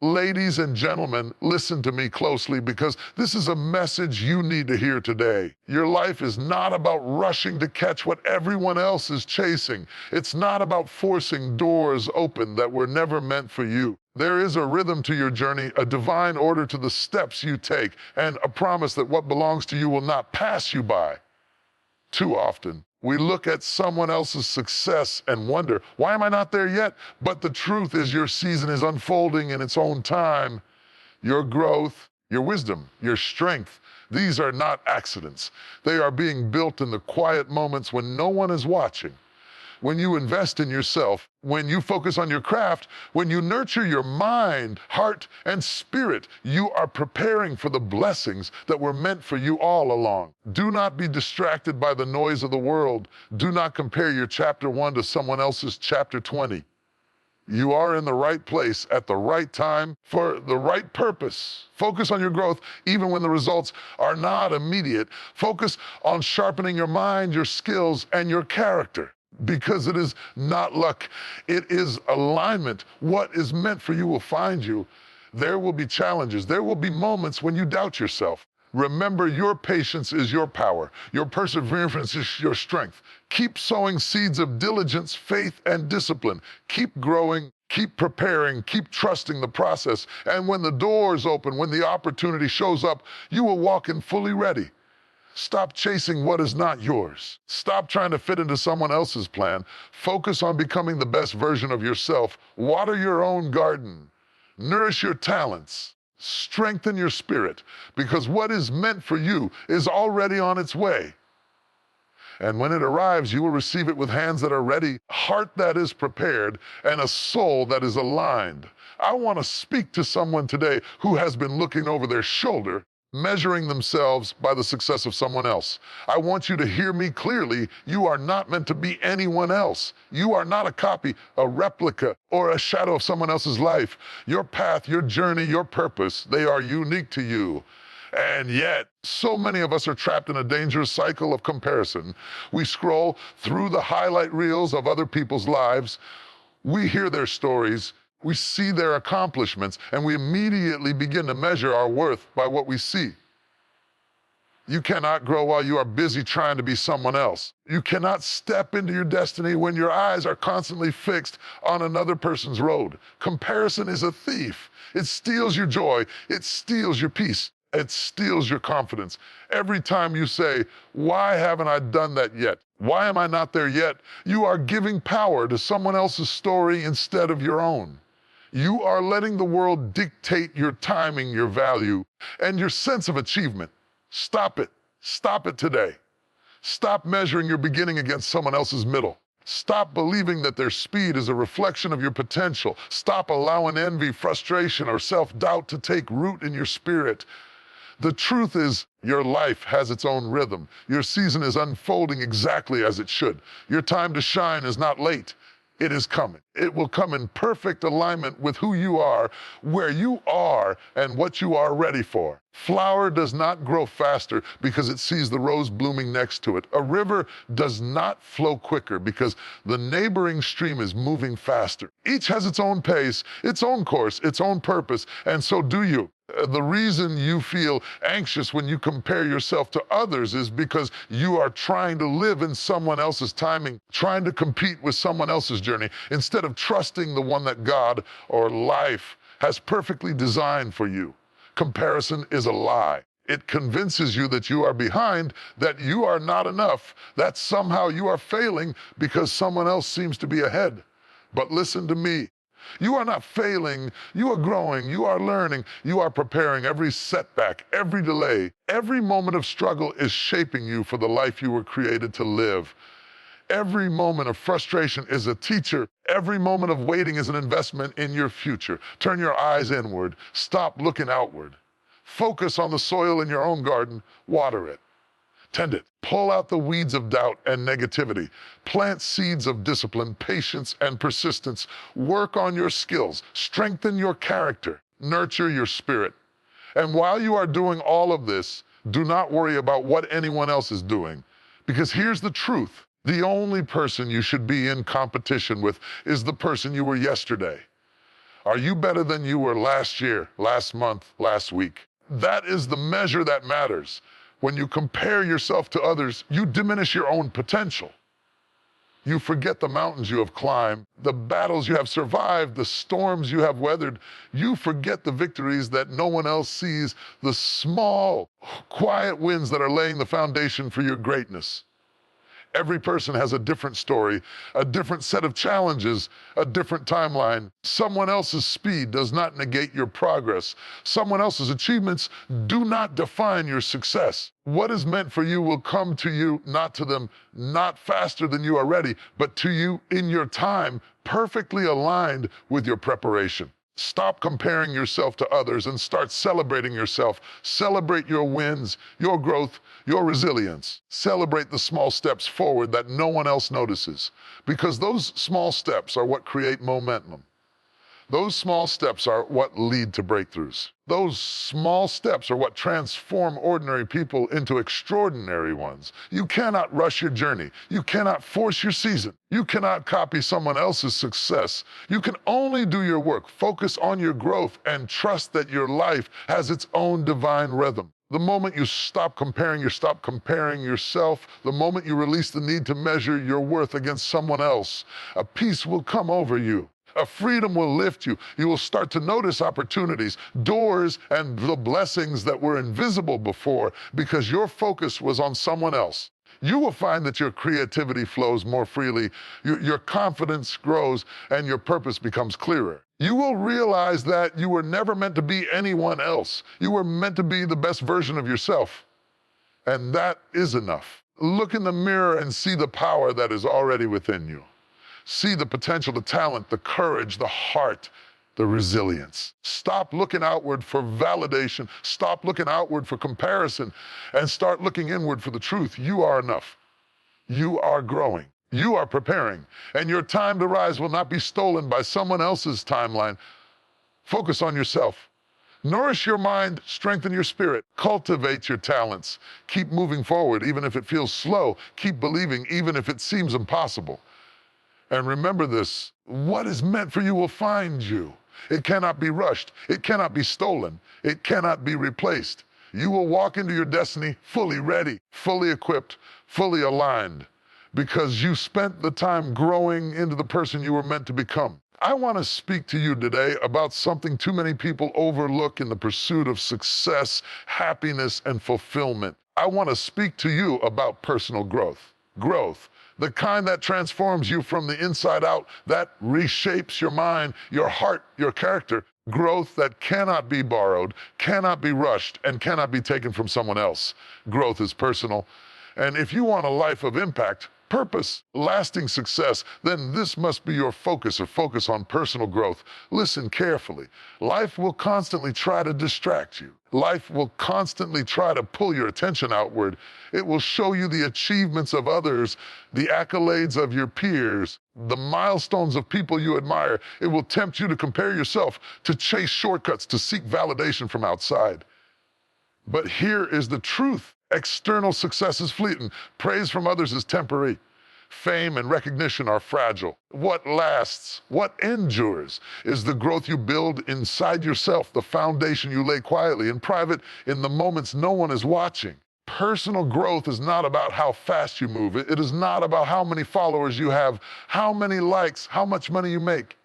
Ladies and gentlemen, listen to me closely because this is a message you need to hear today. Your life is not about rushing to catch what everyone else is chasing. It's not about forcing doors open that were never meant for you. There is a rhythm to your journey, a divine order to the steps you take, and a promise that what belongs to you will not pass you by. Too often, we look at someone else's success and wonder, why am I not there yet? But the truth is your season is unfolding in its own time. Your growth, your wisdom, your strength, these are not accidents. They are being built in the quiet moments when no one is watching. When you invest in yourself, when you focus on your craft, when you nurture your mind, heart, and spirit, you are preparing for the blessings that were meant for you all along. Do not be distracted by the noise of the world. Do not compare your chapter 1 to someone else's chapter 20. You are in the right place at the right time for the right purpose. Focus on your growth even when the results are not immediate. Focus on sharpening your mind, your skills, and your character. Because it is not luck, it is alignment. What is meant for you will find you. There will be challenges. There will be moments when you doubt yourself. Remember, your patience is your power. Your perseverance is your strength. Keep sowing seeds of diligence, faith, and discipline. Keep growing, keep preparing, keep trusting the process. And when the doors open, when the opportunity shows up, you will walk in fully ready. Stop chasing what is not yours. Stop trying to fit into someone else's plan. Focus on becoming the best version of yourself. Water your own garden. Nourish your talents. Strengthen your spirit, because what is meant for you is already on its way. And when it arrives, you will receive it with hands that are ready, heart that is prepared, and a soul that is aligned. I want to speak to someone today who has been looking over their shoulder, measuring themselves by the success of someone else. I want you to hear me clearly. You are not meant to be anyone else. You are not a copy, a replica, or a shadow of someone else's life. Your path, your journey, your purpose, they are unique to you. And yet, so many of us are trapped in a dangerous cycle of comparison. We scroll through the highlight reels of other people's lives. We hear their stories. We see their accomplishments, and we immediately begin to measure our worth by what we see. You cannot grow while you are busy trying to be someone else. You cannot step into your destiny when your eyes are constantly fixed on another person's road. Comparison is a thief. It steals your joy. It steals your peace. It steals your confidence. Every time you say, why haven't I done that yet? Why am I not there yet? You are giving power to someone else's story instead of your own. You are letting the world dictate your timing, your value, and your sense of achievement. Stop it. Stop it today. Stop measuring your beginning against someone else's middle. Stop believing that their speed is a reflection of your potential. Stop allowing envy, frustration, or self-doubt to take root in your spirit. The truth is, your life has its own rhythm. Your season is unfolding exactly as it should. Your time to shine is not late. It is coming. It will come in perfect alignment with who you are, where you are, and what you are ready for. Flower does not grow faster because it sees the rose blooming next to it. A river does not flow quicker because the neighboring stream is moving faster. Each has its own pace, its own course, its own purpose, and so do you. The reason you feel anxious when you compare yourself to others is because you are trying to live in someone else's timing, trying to compete with someone else's journey, instead of trusting the one that God or life has perfectly designed for you. Comparison is a lie. It convinces you that you are behind, that you are not enough, that somehow you are failing because someone else seems to be ahead. But listen to me. You are not failing, you are growing, you are learning, you are preparing. Every setback, every delay, every moment of struggle is shaping you for the life you were created to live. Every moment of frustration is a teacher. Every moment of waiting is an investment in your future. Turn your eyes inward. Stop looking outward. Focus on the soil in your own garden. Water it. Tend it. Pull out the weeds of doubt and negativity. Plant seeds of discipline, patience, and persistence. Work on your skills. Strengthen your character. Nurture your spirit. And while you are doing all of this, do not worry about what anyone else is doing. Because here's the truth. The only person you should be in competition with is the person you were yesterday. Are you better than you were last year, last month, last week? That is the measure that matters. When you compare yourself to others, you diminish your own potential. You forget the mountains you have climbed, the battles you have survived, the storms you have weathered. You forget the victories that no one else sees, the small, quiet wins that are laying the foundation for your greatness. Every person has a different story, a different set of challenges, a different timeline. Someone else's speed does not negate your progress. Someone else's achievements do not define your success. What is meant for you will come to you, not to them, not faster than you are ready, but to you in your time, perfectly aligned with your preparation. Stop comparing yourself to others and start celebrating yourself. Celebrate your wins, your growth, your resilience. Celebrate the small steps forward that no one else notices, because those small steps are what create momentum. Those small steps are what lead to breakthroughs. Those small steps are what transform ordinary people into extraordinary ones. You cannot rush your journey. You cannot force your season. You cannot copy someone else's success. You can only do your work, focus on your growth, and trust that your life has its own divine rhythm. The moment you stop comparing yourself, the moment you release the need to measure your worth against someone else, a peace will come over you. A freedom will lift you. You will start to notice opportunities, doors, and the blessings that were invisible before because your focus was on someone else. You will find that your creativity flows more freely, your confidence grows, and your purpose becomes clearer. You will realize that you were never meant to be anyone else. You were meant to be the best version of yourself. And that is enough. Look in the mirror and see the power that is already within you. See the potential, the talent, the courage, the heart, the resilience. Stop looking outward for validation. Stop looking outward for comparison and start looking inward for the truth. You are enough. You are growing. You are preparing. And your time to rise will not be stolen by someone else's timeline. Focus on yourself. Nourish your mind, strengthen your spirit, cultivate your talents. Keep moving forward even if it feels slow. Keep believing even if it seems impossible. And remember this, what is meant for you will find you. It cannot be rushed. It cannot be stolen. It cannot be replaced. You will walk into your destiny fully ready, fully equipped, fully aligned, because you spent the time growing into the person you were meant to become. I want to speak to you today about something too many people overlook in the pursuit of success, happiness, and fulfillment. I want to speak to you about personal growth. Growth. The kind that transforms you from the inside out, that reshapes your mind, your heart, your character. Growth that cannot be borrowed, cannot be rushed, and cannot be taken from someone else. Growth is personal. And if you want a life of impact, purpose, lasting success, then this must be your focus, or focus on personal growth. Listen carefully. Life will constantly try to distract you. Life will constantly try to pull your attention outward. It will show you the achievements of others, the accolades of your peers, the milestones of people you admire. It will tempt you to compare yourself, to chase shortcuts, to seek validation from outside. But here is the truth. External success is fleeting. Praise from others is temporary. Fame and recognition are fragile. What lasts, what endures, is the growth you build inside yourself, the foundation you lay quietly in private in the moments no one is watching. Personal growth is not about how fast you move. It is not about how many followers you have, how many likes, how much money you make.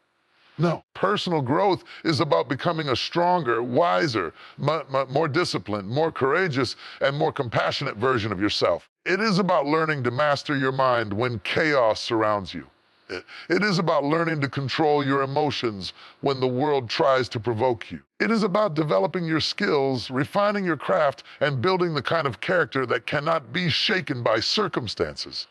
No, personal growth is about becoming a stronger, wiser, more disciplined, more courageous, and more compassionate version of yourself. It is about learning to master your mind when chaos surrounds you. It is about learning to control your emotions when the world tries to provoke you. It is about developing your skills, refining your craft, and building the kind of character that cannot be shaken by circumstances.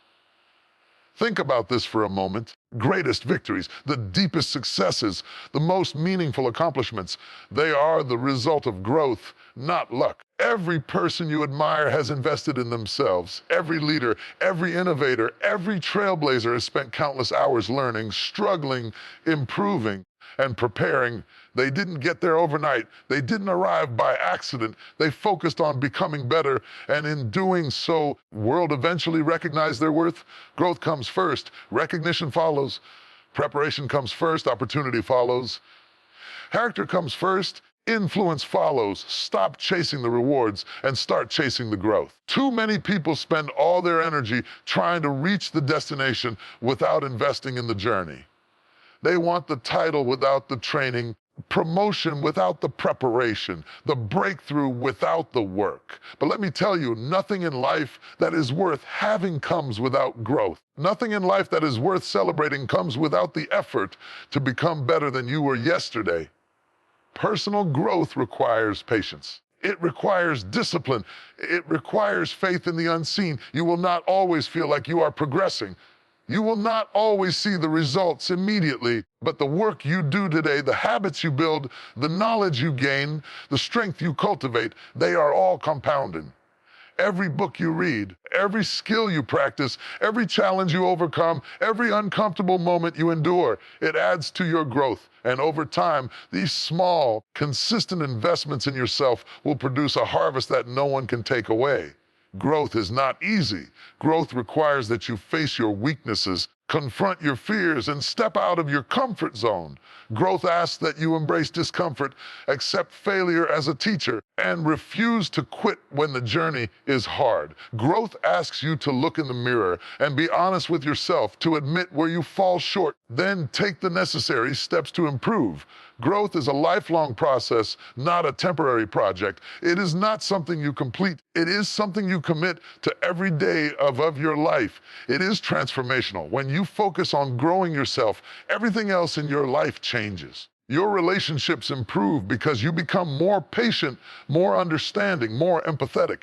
Think about this for a moment. Greatest victories, the deepest successes, the most meaningful accomplishments, they are the result of growth, not luck. Every person you admire has invested in themselves. Every leader, every innovator, every trailblazer has spent countless hours learning, struggling, improving, and preparing. They didn't get there overnight. They didn't arrive by accident. They focused on becoming better, and in doing so, the world eventually recognized their worth. Growth comes first. Recognition follows. Preparation comes first. Opportunity follows. Character comes first, influence follows. Stop chasing the rewards and start chasing the growth. Too many people spend all their energy trying to reach the destination without investing in the journey. They want the title without the training, promotion without the preparation, the breakthrough without the work. But let me tell you, nothing in life that is worth having comes without growth. Nothing in life that is worth celebrating comes without the effort to become better than you were yesterday. Personal growth requires patience. It requires discipline. It requires faith in the unseen. You will not always feel like you are progressing. You will not always see the results immediately, but the work you do today, the habits you build, the knowledge you gain, the strength you cultivate, they are all compounding. Every book you read, every skill you practice, every challenge you overcome, every uncomfortable moment you endure, it adds to your growth. And over time, these small, consistent investments in yourself will produce a harvest that no one can take away. Growth is not easy. Growth requires that you face your weaknesses, confront your fears, and step out of your comfort zone. Growth asks that you embrace discomfort, accept failure as a teacher, and refuse to quit when the journey is hard. Growth asks you to look in the mirror and be honest with yourself, to admit where you fall short, then take the necessary steps to improve. Growth is a lifelong process, not a temporary project. It is not something you complete. It is something you commit to every day of your life. It is transformational. When you focus on growing yourself, everything else in your life changes. Your relationships improve because you become more patient, more understanding, more empathetic.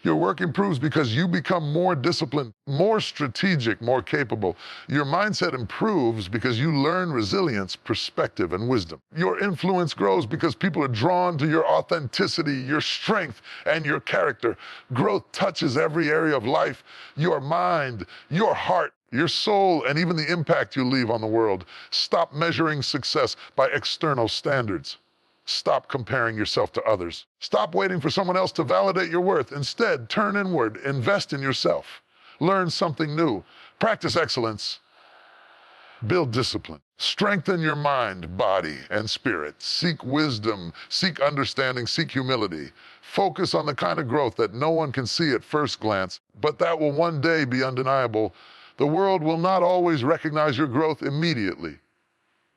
Your work improves because you become more disciplined, more strategic, more capable. Your mindset improves because you learn resilience, perspective, and wisdom. Your influence grows because people are drawn to your authenticity, your strength, and your character. Growth touches every area of life, your mind, your heart, your soul, and even the impact you leave on the world. Stop measuring success by external standards. Stop comparing yourself to others. Stop waiting for someone else to validate your worth. Instead, turn inward, invest in yourself. Learn something new. Practice excellence. Build discipline. Strengthen your mind, body, and spirit. Seek wisdom, seek understanding, seek humility. Focus on the kind of growth that no one can see at first glance, but that will one day be undeniable. The world will not always recognize your growth immediately.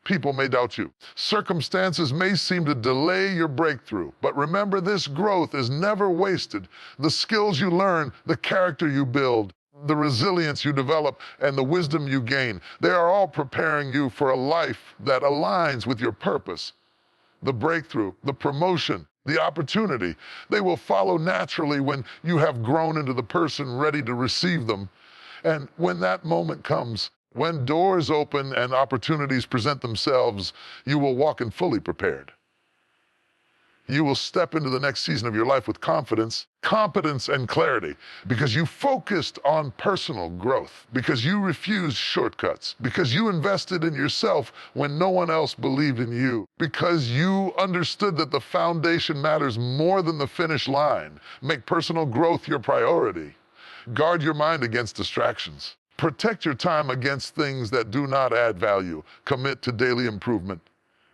People may doubt you. Circumstances may seem to delay your breakthrough, but remember, this growth is never wasted. The skills you learn, the character you build, the resilience you develop, and the wisdom you gain, they are all preparing you for a life that aligns with your purpose. The breakthrough, the promotion, the opportunity, they will follow naturally when you have grown into the person ready to receive them. And when that moment comes, when doors open and opportunities present themselves, you will walk in fully prepared. You will step into the next season of your life with confidence, competence, and clarity, because you focused on personal growth, because you refused shortcuts, because you invested in yourself when no one else believed in you, because you understood that the foundation matters more than the finish line. Make personal growth your priority. Guard your mind against distractions. Protect your time against things that do not add value. Commit to daily improvement.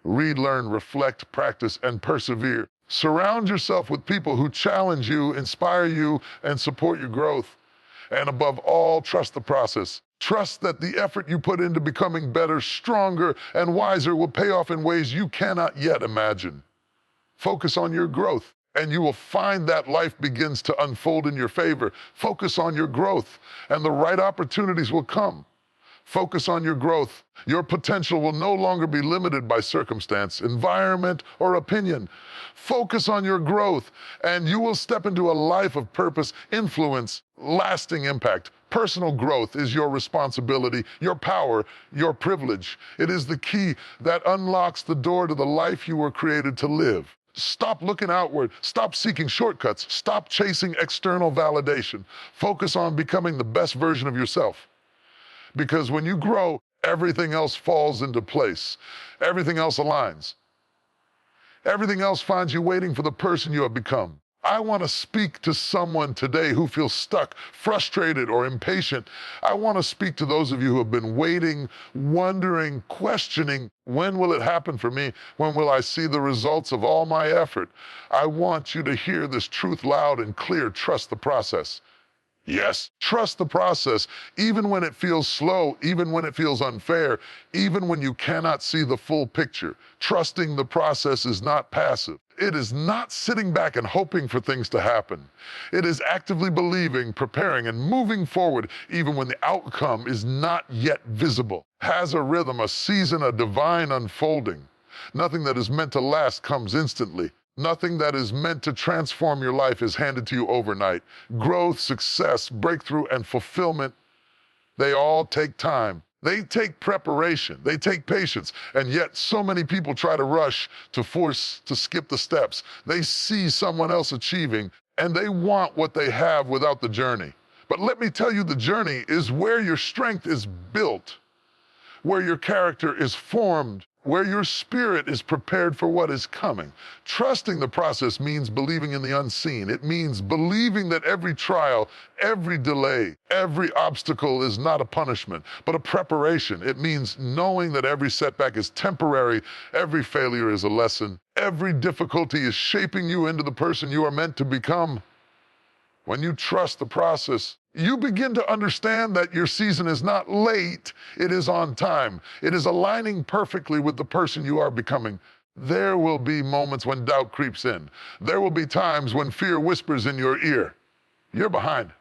Read, learn, reflect, practice, and persevere. Surround yourself with people who challenge you, inspire you, and support your growth. And above all, trust the process. Trust that the effort you put into becoming better, stronger, and wiser will pay off in ways you cannot yet imagine. Focus on your growth, and you will find that life begins to unfold in your favor. Focus on your growth, and the right opportunities will come. Focus on your growth. Your potential will no longer be limited by circumstance, environment, or opinion. Focus on your growth, and you will step into a life of purpose, influence, lasting impact. Personal growth is your responsibility, your power, your privilege. It is the key that unlocks the door to the life you were created to live. Stop looking outward. Stop seeking shortcuts. Stop chasing external validation. Focus on becoming the best version of yourself. Because when you grow, everything else falls into place. Everything else aligns. Everything else finds you waiting for the person you have become. I want to speak to someone today who feels stuck, frustrated, or impatient. I want to speak to those of you who have been waiting, wondering, questioning, when will it happen for me? When will I see the results of all my effort? I want you to hear this truth loud and clear. Trust the process. Yes, trust the process, even when it feels slow, even when it feels unfair, even when you cannot see the full picture. Trusting the process is not passive. It is not sitting back and hoping for things to happen. It is actively believing, preparing, and moving forward, even when the outcome is not yet visible. Has a rhythm, a season, a divine unfolding. Nothing that is meant to last comes instantly. Nothing that is meant to transform your life is handed to you overnight. Growth, success, breakthrough, and fulfillment, they all take time. They take preparation. They take patience. And yet so many people try to rush, to force, to skip the steps. They see someone else achieving, and they want what they have without the journey. But let me tell you, the journey is where your strength is built, where your character is formed, where your spirit is prepared for what is coming. Trusting the process means believing in the unseen. It means believing that every trial, every delay, every obstacle is not a punishment, but a preparation. It means knowing that every setback is temporary, every failure is a lesson, every difficulty is shaping you into the person you are meant to become. When you trust the process, you begin to understand that your season is not late, it is on time. It is aligning perfectly with the person you are becoming. There will be moments when doubt creeps in. There will be times when fear whispers in your ear, "You're behind.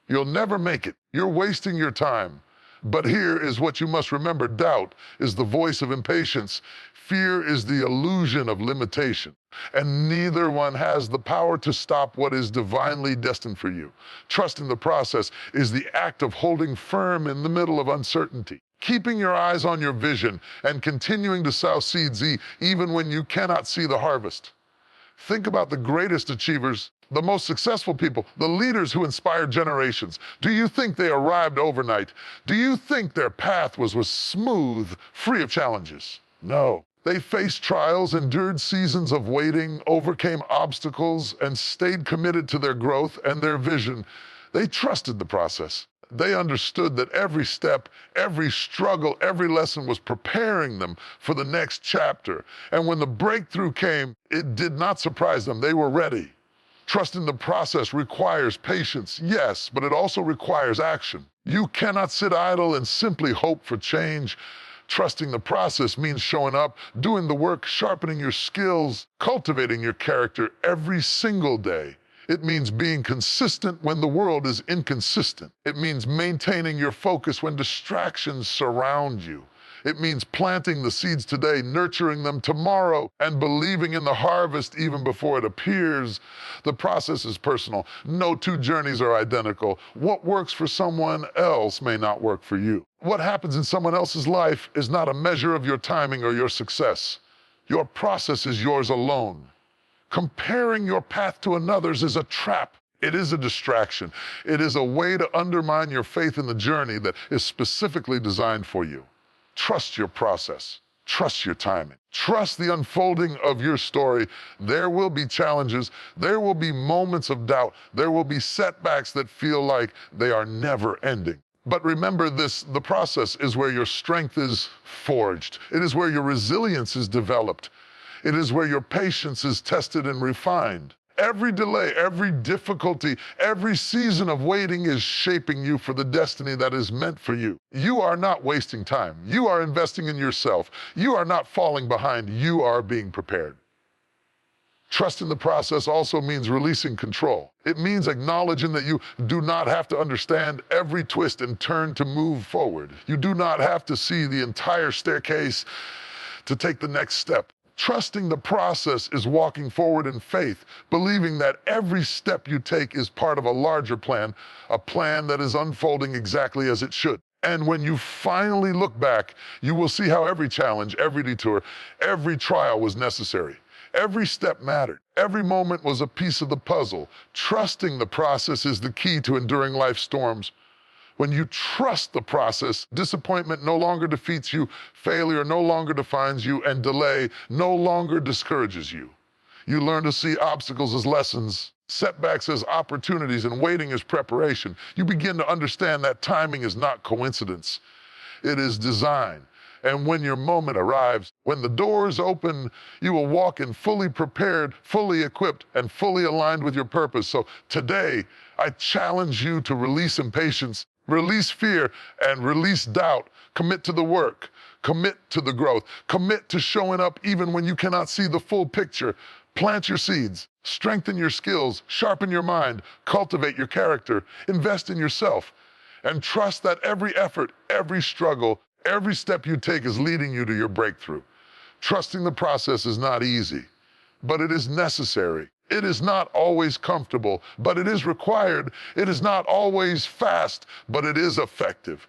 You'll never make it. You're wasting your time." But here is what you must remember. Doubt is the voice of impatience. Fear is the illusion of limitation. And neither one has the power to stop what is divinely destined for you. Trusting the process is the act of holding firm in the middle of uncertainty, keeping your eyes on your vision, and continuing to sow seeds even when you cannot see the harvest. Think about the greatest achievers, the most successful people, the leaders who inspired generations. Do you think they arrived overnight? Do you think their path was smooth, free of challenges? No. They faced trials, endured seasons of waiting, overcame obstacles, and stayed committed to their growth and their vision. They trusted the process. They understood that every step, every struggle, every lesson was preparing them for the next chapter. And when the breakthrough came, it did not surprise them. They were ready. Trusting the process requires patience, yes, but it also requires action. You cannot sit idle and simply hope for change. Trusting the process means showing up, doing the work, sharpening your skills, cultivating your character every single day. It means being consistent when the world is inconsistent. It means maintaining your focus when distractions surround you. It means planting the seeds today, nurturing them tomorrow, and believing in the harvest even before it appears. The process is personal. No two journeys are identical. What works for someone else may not work for you. What happens in someone else's life is not a measure of your timing or your success. Your process is yours alone. Comparing your path to another's is a trap. It is a distraction. It is a way to undermine your faith in the journey that is specifically designed for you. Trust your process. Trust your timing. Trust the unfolding of your story. There will be challenges. There will be moments of doubt. There will be setbacks that feel like they are never ending. But remember this, the process is where your strength is forged. It is where your resilience is developed. It is where your patience is tested and refined. Every delay, every difficulty, every season of waiting is shaping you for the destiny that is meant for you. You are not wasting time. You are investing in yourself. You are not falling behind. You are being prepared. Trusting the process also means releasing control. It means acknowledging that you do not have to understand every twist and turn to move forward. You do not have to see the entire staircase to take the next step. Trusting the process is walking forward in faith, believing that every step you take is part of a larger plan, a plan that is unfolding exactly as it should. And when you finally look back, you will see how every challenge, every detour, every trial was necessary. Every step mattered. Every moment was a piece of the puzzle. Trusting the process is the key to enduring life's storms. When you trust the process, disappointment no longer defeats you, failure no longer defines you, and delay no longer discourages you. You learn to see obstacles as lessons, setbacks as opportunities, and waiting as preparation. You begin to understand that timing is not coincidence. It is design. And when your moment arrives, when the doors open, you will walk in fully prepared, fully equipped, and fully aligned with your purpose. So today, I challenge you to release impatience, release fear, and release doubt. Commit to the work. Commit to the growth. Commit to showing up even when you cannot see the full picture. Plant your seeds. Strengthen your skills. Sharpen your mind. Cultivate your character. Invest in yourself. And trust that every effort, every struggle, every step you take is leading you to your breakthrough. Trusting the process is not easy, but it is necessary. It is not always comfortable, but it is required. It is not always fast, but it is effective.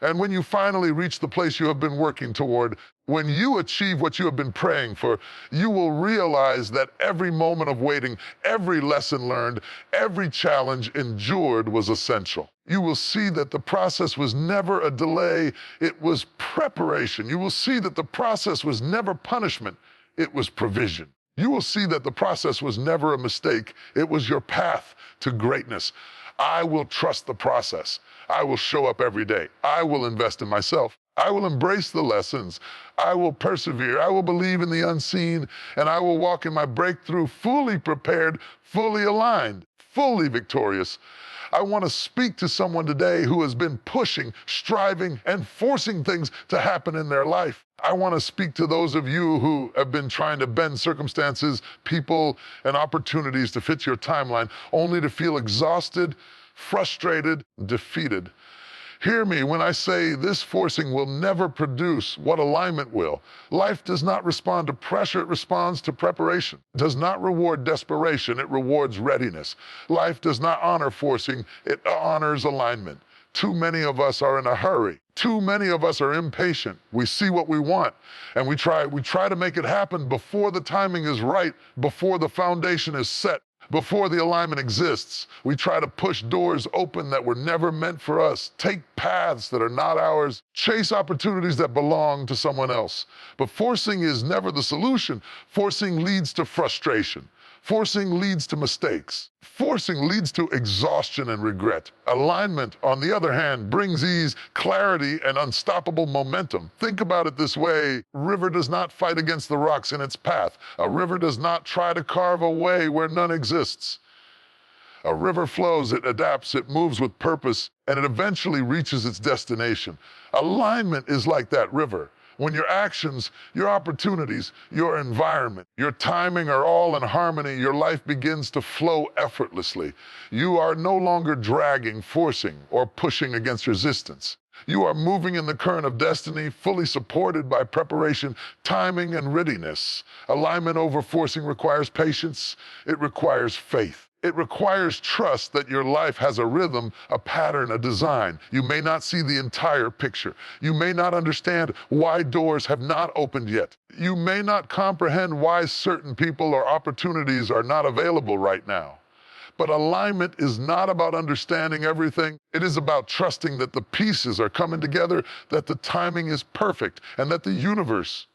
And when you finally reach the place you have been working toward, when you achieve what you have been praying for, you will realize that every moment of waiting, every lesson learned, every challenge endured was essential. You will see that the process was never a delay, it was preparation. You will see that the process was never punishment, it was provision. You will see that the process was never a mistake, it was your path to greatness. I will trust the process. I will show up every day. I will invest in myself. I will embrace the lessons. I will persevere. I will believe in the unseen, and I will walk in my breakthrough fully prepared, fully aligned, fully victorious. I want to speak to someone today who has been pushing, striving, and forcing things to happen in their life. I want to speak to those of you who have been trying to bend circumstances, people, and opportunities to fit your timeline, only to feel exhausted, frustrated, defeated. Hear me when I say this forcing will never produce what alignment will. Life does not respond to pressure, it responds to preparation. It does not reward desperation, it rewards readiness. Life does not honor forcing, it honors alignment. Too many of us are in a hurry. Too many of us are impatient. We see what we want, and we try to make it happen before the timing is right, before the foundation is set. Before the alignment exists, we try to push doors open that were never meant for us, take paths that are not ours, chase opportunities that belong to someone else. But forcing is never the solution. Forcing leads to frustration. Forcing leads to mistakes. Forcing leads to exhaustion and regret. Alignment, on the other hand, brings ease, clarity, and unstoppable momentum. Think about it this way. A river does not fight against the rocks in its path. A river does not try to carve a way where none exists. A river flows, it adapts, it moves with purpose, and it eventually reaches its destination. Alignment is like that river. When your actions, your opportunities, your environment, your timing are all in harmony, your life begins to flow effortlessly. You are no longer dragging, forcing, or pushing against resistance. You are moving in the current of destiny, fully supported by preparation, timing, and readiness. Alignment over forcing requires patience. It requires faith. It requires trust that your life has a rhythm, a pattern, a design. You may not see the entire picture. You may not understand why doors have not opened yet. You may not comprehend why certain people or opportunities are not available right now. But alignment is not about understanding everything. It is about trusting that the pieces are coming together, that the timing is perfect, and that the universe,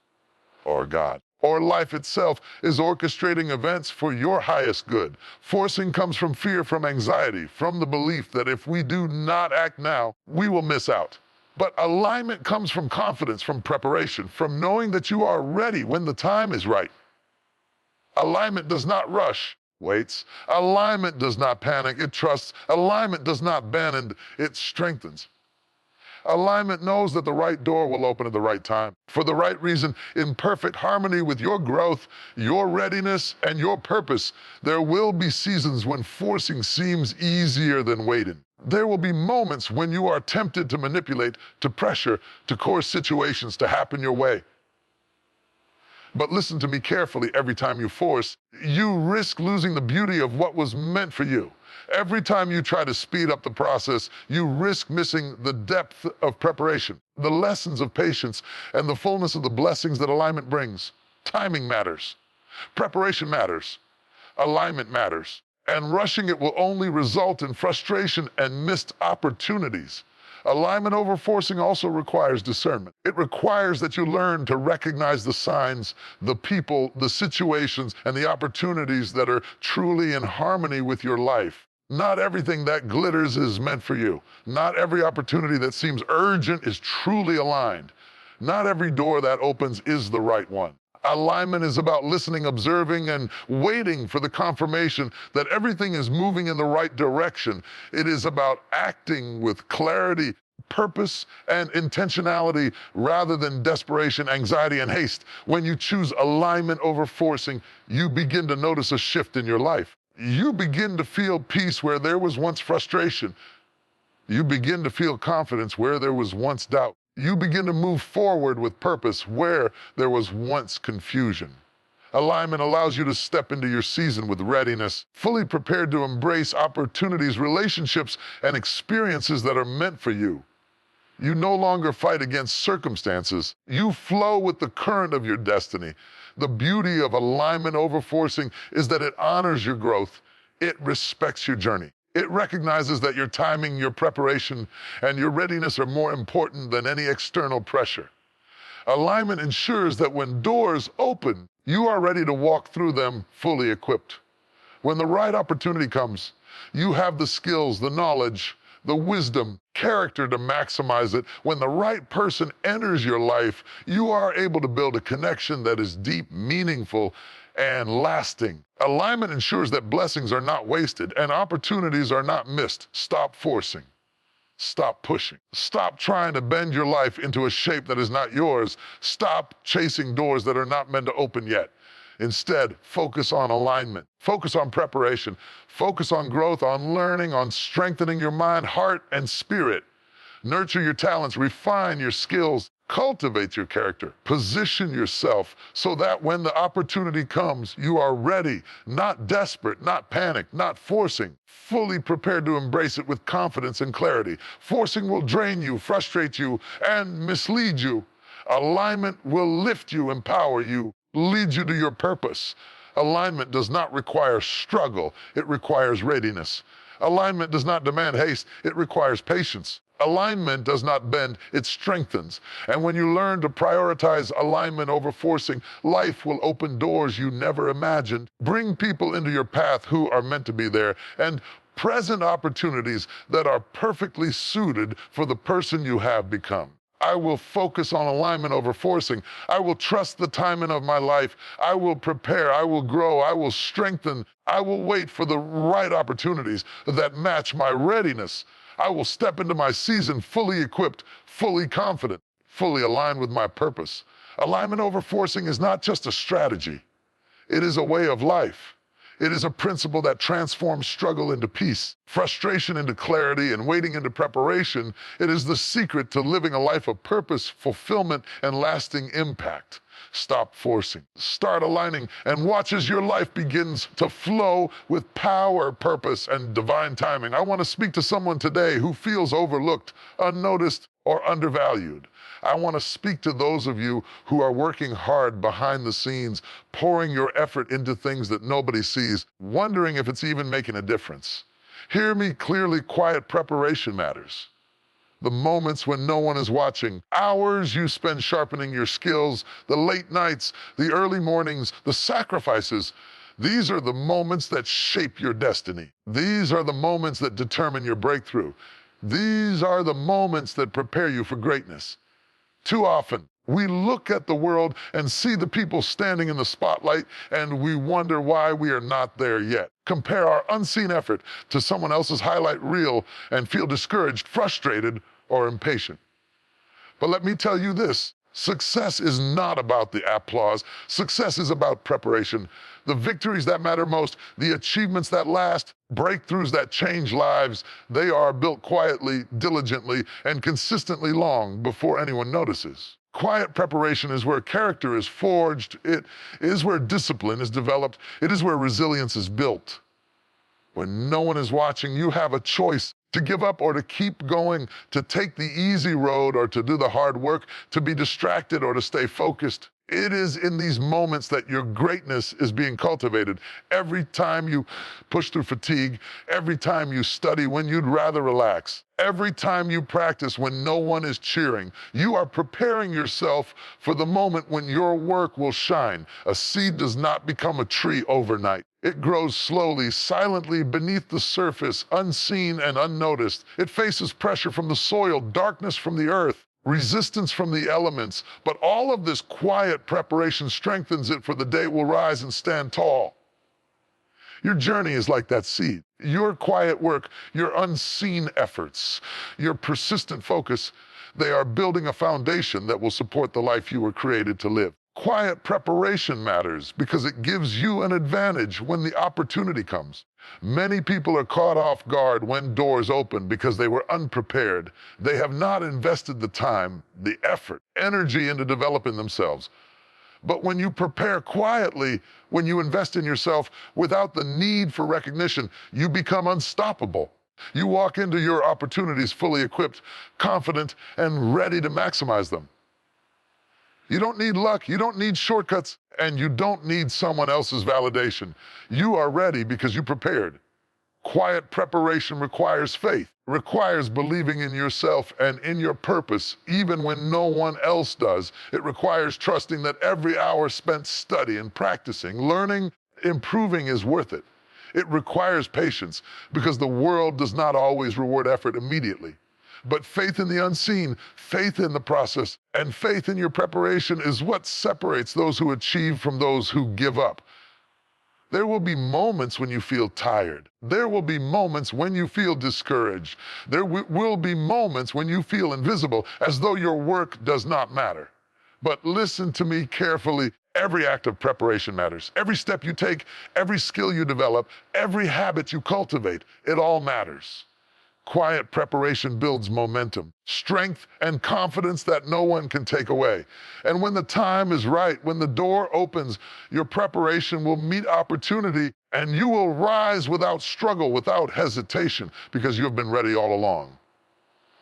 or God, or life itself is orchestrating events for your highest good. Forcing comes from fear, from anxiety, from the belief that if we do not act now, we will miss out. But alignment comes from confidence, from preparation, from knowing that you are ready when the time is right. Alignment does not rush, waits. Alignment does not panic, it trusts. Alignment does not bend, it strengthens. Alignment knows that the right door will open at the right time, for the right reason, in perfect harmony with your growth, your readiness, and your purpose. There will be seasons when forcing seems easier than waiting. There will be moments when you are tempted to manipulate, to pressure, to cause situations to happen your way. But listen to me carefully. Every time you force, you risk losing the beauty of what was meant for you. Every time you try to speed up the process, you risk missing the depth of preparation, the lessons of patience, and the fullness of the blessings that alignment brings. Timing matters. Preparation matters. Alignment matters. And rushing it will only result in frustration and missed opportunities. Alignment over forcing also requires discernment. It requires that you learn to recognize the signs, the people, the situations, and the opportunities that are truly in harmony with your life. Not everything that glitters is meant for you. Not every opportunity that seems urgent is truly aligned. Not every door that opens is the right one. Alignment is about listening, observing, and waiting for the confirmation that everything is moving in the right direction. It is about acting with clarity, purpose, and intentionality rather than desperation, anxiety, and haste. When you choose alignment over forcing, you begin to notice a shift in your life. You begin to feel peace where there was once frustration. You begin to feel confidence where there was once doubt. You begin to move forward with purpose where there was once confusion. Alignment allows you to step into your season with readiness, fully prepared to embrace opportunities, relationships, and experiences that are meant for you. You no longer fight against circumstances. You flow with the current of your destiny. The beauty of alignment over forcing is that it honors your growth. It respects your journey. It recognizes that your timing, your preparation, and your readiness are more important than any external pressure. Alignment ensures that when doors open, you are ready to walk through them fully equipped. When the right opportunity comes, you have the skills, the knowledge, the wisdom, character to maximize it. When the right person enters your life, you are able to build a connection that is deep, meaningful, and lasting. Alignment ensures that blessings are not wasted and opportunities are not missed. Stop forcing. Stop pushing. Stop trying to bend your life into a shape that is not yours. Stop chasing doors that are not meant to open yet. Instead, focus on alignment. Focus on preparation. Focus on growth, on learning, on strengthening your mind, heart, and spirit. Nurture your talents, refine your skills, cultivate your character. Position yourself so that when the opportunity comes, you are ready, not desperate, not panicked, not forcing, fully prepared to embrace it with confidence and clarity. Forcing will drain you, frustrate you, and mislead you. Alignment will lift you, empower you, lead you to your purpose. Alignment does not require struggle, it requires readiness. Alignment does not demand haste, it requires patience. Alignment does not bend, it strengthens. And when you learn to prioritize alignment over forcing, life will open doors you never imagined, bring people into your path who are meant to be there, and present opportunities that are perfectly suited for the person you have become. I will focus on alignment over forcing. I will trust the timing of my life. I will prepare. I will grow. I will strengthen. I will wait for the right opportunities that match my readiness. I will step into my season fully equipped, fully confident, fully aligned with my purpose. Alignment over forcing is not just a strategy. It is a way of life. It is a principle that transforms struggle into peace, frustration into clarity, and waiting into preparation. It is the secret to living a life of purpose, fulfillment, and lasting impact. Stop forcing. Start aligning, and watch as your life begins to flow with power, purpose, and divine timing. I want to speak to someone today who feels overlooked, unnoticed, or undervalued. I want to speak to those of you who are working hard behind the scenes, pouring your effort into things that nobody sees, wondering if it's even making a difference. Hear me clearly, quiet preparation matters. The moments when no one is watching, hours you spend sharpening your skills, the late nights, the early mornings, the sacrifices, these are the moments that shape your destiny. These are the moments that determine your breakthrough. These are the moments that prepare you for greatness. Too often, we look at the world and see the people standing in the spotlight, and we wonder why we are not there yet. Compare our unseen effort to someone else's highlight reel and feel discouraged, frustrated, or impatient. But let me tell you this, success is not about the applause. Success is about preparation. The victories that matter most, the achievements that last, breakthroughs that change lives, they are built quietly, diligently, and consistently long before anyone notices. Quiet preparation is where character is forged. It is where discipline is developed. It is where resilience is built. When no one is watching, you have a choice to give up or to keep going, to take the easy road or to do the hard work, to be distracted or to stay focused. It is in these moments that your greatness is being cultivated. Every time you push through fatigue, every time you study when you'd rather relax, every time you practice when no one is cheering, you are preparing yourself for the moment when your work will shine. A seed does not become a tree overnight. It grows slowly, silently beneath the surface, unseen and unnoticed. It faces pressure from the soil, darkness from the earth, resistance from the elements, but all of this quiet preparation strengthens it for the day it will rise and stand tall. Your journey is like that seed. Your quiet work, your unseen efforts, your persistent focus, they are building a foundation that will support the life you were created to live. Quiet preparation matters because it gives you an advantage when the opportunity comes. Many people are caught off guard when doors open because they were unprepared. They have not invested the time, the effort, energy into developing themselves. But when you prepare quietly, when you invest in yourself without the need for recognition, you become unstoppable. You walk into your opportunities fully equipped, confident, and ready to maximize them. You don't need luck, you don't need shortcuts, and you don't need someone else's validation. You are ready because you prepared. Quiet preparation requires faith, requires believing in yourself and in your purpose, even when no one else does. It requires trusting that every hour spent studying, practicing, learning, improving is worth it. It requires patience because the world does not always reward effort immediately. But faith in the unseen, faith in the process, and faith in your preparation is what separates those who achieve from those who give up. There will be moments when you feel tired. There will be moments when you feel discouraged. There will be moments when you feel invisible, as though your work does not matter. But listen to me carefully. Every act of preparation matters. Every step you take, every skill you develop, every habit you cultivate, it all matters. Quiet preparation builds momentum, strength, and confidence that no one can take away. And when the time is right, when the door opens, your preparation will meet opportunity and you will rise without struggle, without hesitation, because you have been ready all along.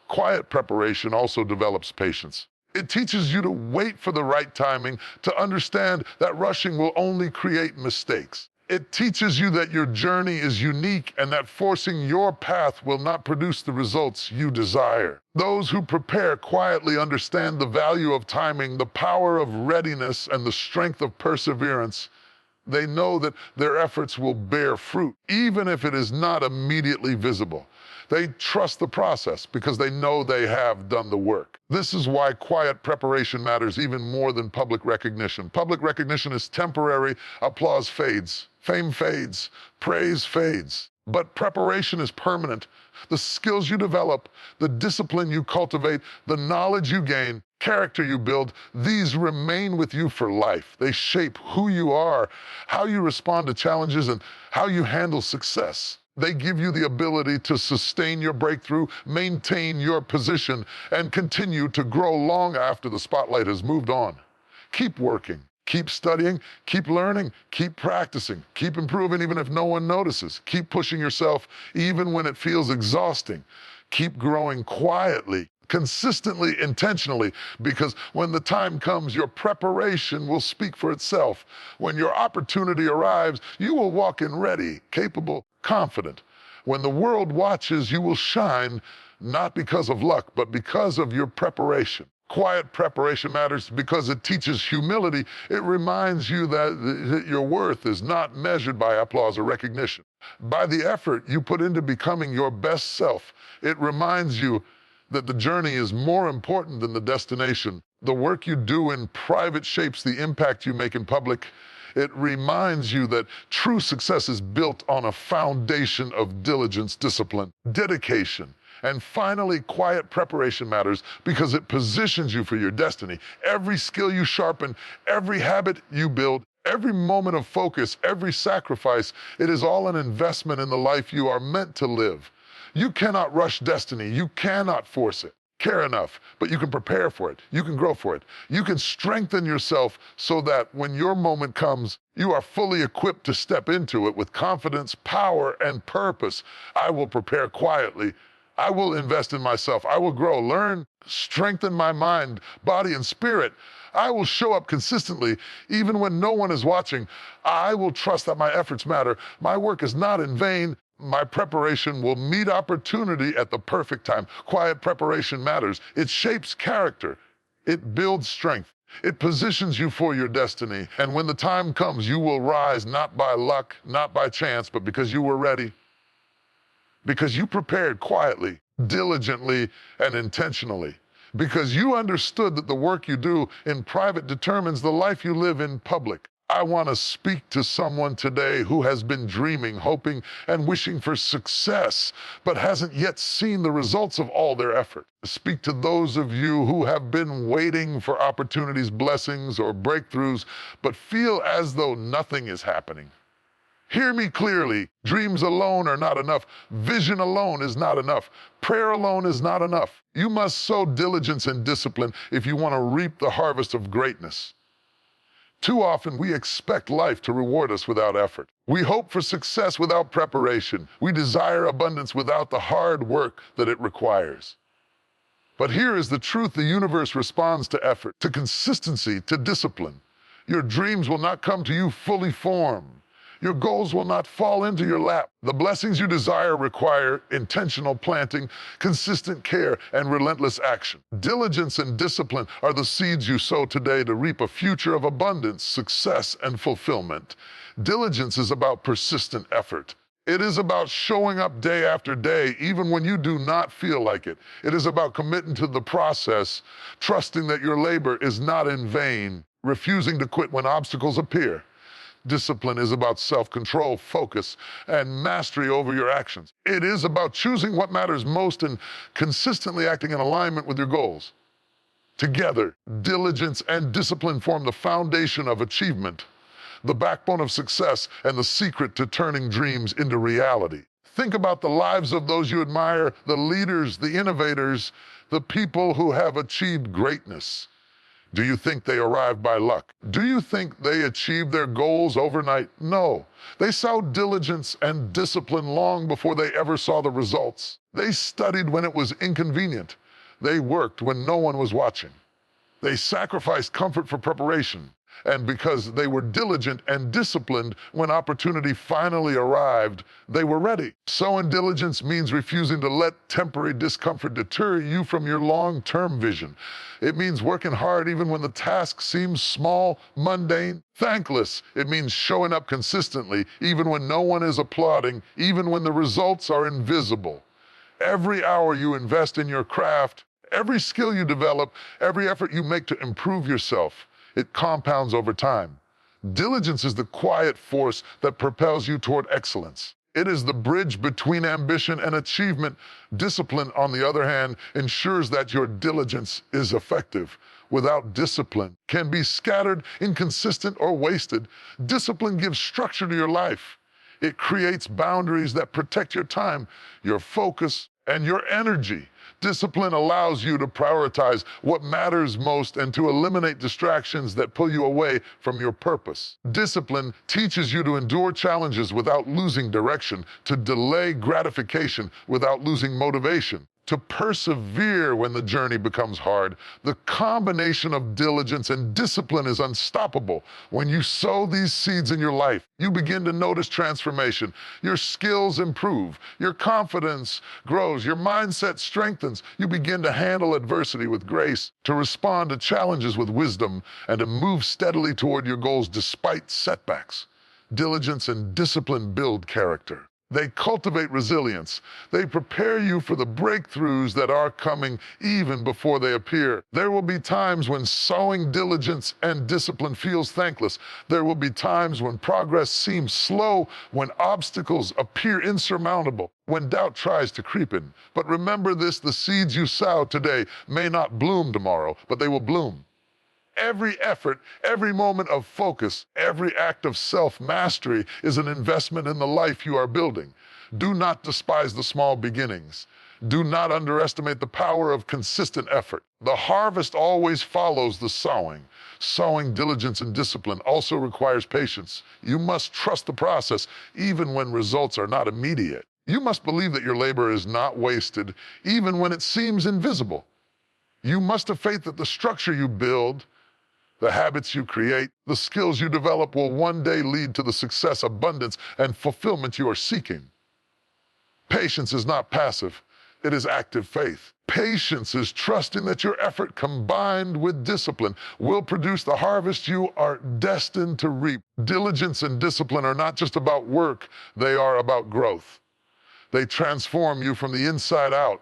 Quiet preparation also develops patience. It teaches you to wait for the right timing, to understand that rushing will only create mistakes. It teaches you that your journey is unique and that forcing your path will not produce the results you desire. Those who prepare quietly understand the value of timing, the power of readiness, and the strength of perseverance. They know that their efforts will bear fruit, even if it is not immediately visible. They trust the process because they know they have done the work. This is why quiet preparation matters even more than public recognition. Public recognition is temporary, applause fades, fame fades, praise fades. But preparation is permanent. The skills you develop, the discipline you cultivate, the knowledge you gain, character you build, these remain with you for life. They shape who you are, how you respond to challenges, and how you handle success. They give you the ability to sustain your breakthrough, maintain your position, and continue to grow long after the spotlight has moved on. Keep working, keep studying, keep learning, keep practicing, keep improving even if no one notices. Keep pushing yourself even when it feels exhausting. Keep growing quietly, consistently, intentionally, because when the time comes, your preparation will speak for itself. When your opportunity arrives, you will walk in ready, capable, confident. When the world watches, you will shine, not because of luck, but because of your preparation. Quiet preparation matters because it teaches humility. It reminds you that your worth is not measured by applause or recognition. By the effort you put into becoming your best self, it reminds you that the journey is more important than the destination. The work you do in private shapes the impact you make in public. It reminds you that true success is built on a foundation of diligence, discipline, dedication. And finally, quiet preparation matters because it positions you for your destiny. Every skill you sharpen, every habit you build, every moment of focus, every sacrifice, it is all an investment in the life you are meant to live. You cannot rush destiny. You cannot force it. Care enough, but you can prepare for it. You can grow for it. You can strengthen yourself so that when your moment comes, you are fully equipped to step into it with confidence, power, and purpose. I will prepare quietly. I will invest in myself. I will grow, learn, strengthen my mind, body, and spirit. I will show up consistently even when no one is watching. I will trust that my efforts matter. My work is not in vain. My preparation will meet opportunity at the perfect time. Quiet preparation matters. It shapes character. It builds strength. It positions you for your destiny. And when the time comes, you will rise not by luck, not by chance, but because you were ready. Because you prepared quietly, diligently, and intentionally. Because you understood that the work you do in private determines the life you live in public. I want to speak to someone today who has been dreaming, hoping, and wishing for success, but hasn't yet seen the results of all their effort. Speak to those of you who have been waiting for opportunities, blessings, or breakthroughs, but feel as though nothing is happening. Hear me clearly. Dreams alone are not enough. Vision alone is not enough. Prayer alone is not enough. You must sow diligence and discipline if you want to reap the harvest of greatness. Too often, we expect life to reward us without effort. We hope for success without preparation. We desire abundance without the hard work that it requires. But here is the truth: the universe responds to effort, to consistency, to discipline. Your dreams will not come to you fully formed. Your goals will not fall into your lap. The blessings you desire require intentional planting, consistent care, and relentless action. Diligence and discipline are the seeds you sow today to reap a future of abundance, success, and fulfillment. Diligence is about persistent effort. It is about showing up day after day, even when you do not feel like it. It is about committing to the process, trusting that your labor is not in vain, refusing to quit when obstacles appear. Discipline is about self-control, focus, and mastery over your actions. It is about choosing what matters most and consistently acting in alignment with your goals. Together, diligence and discipline form the foundation of achievement, the backbone of success, and the secret to turning dreams into reality. Think about the lives of those you admire, the leaders, the innovators, the people who have achieved greatness. Do you think they arrived by luck? Do you think they achieved their goals overnight? No. They sowed diligence and discipline long before they ever saw the results. They studied when it was inconvenient. They worked when no one was watching. They sacrificed comfort for preparation. And because they were diligent and disciplined, when opportunity finally arrived, they were ready. Sowing diligence means refusing to let temporary discomfort deter you from your long-term vision. It means working hard even when the task seems small, mundane, thankless. It means showing up consistently even when no one is applauding, even when the results are invisible. Every hour you invest in your craft, every skill you develop, every effort you make to improve yourself, it compounds over time. Diligence is the quiet force that propels you toward excellence. It is the bridge between ambition and achievement. Discipline, on the other hand, ensures that your diligence is effective. Without discipline, can be scattered, inconsistent, or wasted. Discipline gives structure to your life. It creates boundaries that protect your time, your focus, and your energy. Discipline allows you to prioritize what matters most and to eliminate distractions that pull you away from your purpose. Discipline teaches you to endure challenges without losing direction, to delay gratification without losing motivation, to persevere when the journey becomes hard. The combination of diligence and discipline is unstoppable. When you sow these seeds in your life, you begin to notice transformation. Your skills improve, your confidence grows, your mindset strengthens. You begin to handle adversity with grace, to respond to challenges with wisdom, and to move steadily toward your goals despite setbacks. Diligence and discipline build character. They cultivate resilience. They prepare you for the breakthroughs that are coming even before they appear. There will be times when sowing diligence and discipline feels thankless. There will be times when progress seems slow, when obstacles appear insurmountable, when doubt tries to creep in. But remember this: the seeds you sow today may not bloom tomorrow, but they will bloom. Every effort, every moment of focus, every act of self-mastery is an investment in the life you are building. Do not despise the small beginnings. Do not underestimate the power of consistent effort. The harvest always follows the sowing. Sowing diligence and discipline also requires patience. You must trust the process even when results are not immediate. You must believe that your labor is not wasted even when it seems invisible. You must have faith that the structure you build, the habits you create, the skills you develop will one day lead to the success, abundance, and fulfillment you are seeking. Patience is not passive, it is active faith. Patience is trusting that your effort combined with discipline will produce the harvest you are destined to reap. Diligence and discipline are not just about work, they are about growth. They transform you from the inside out.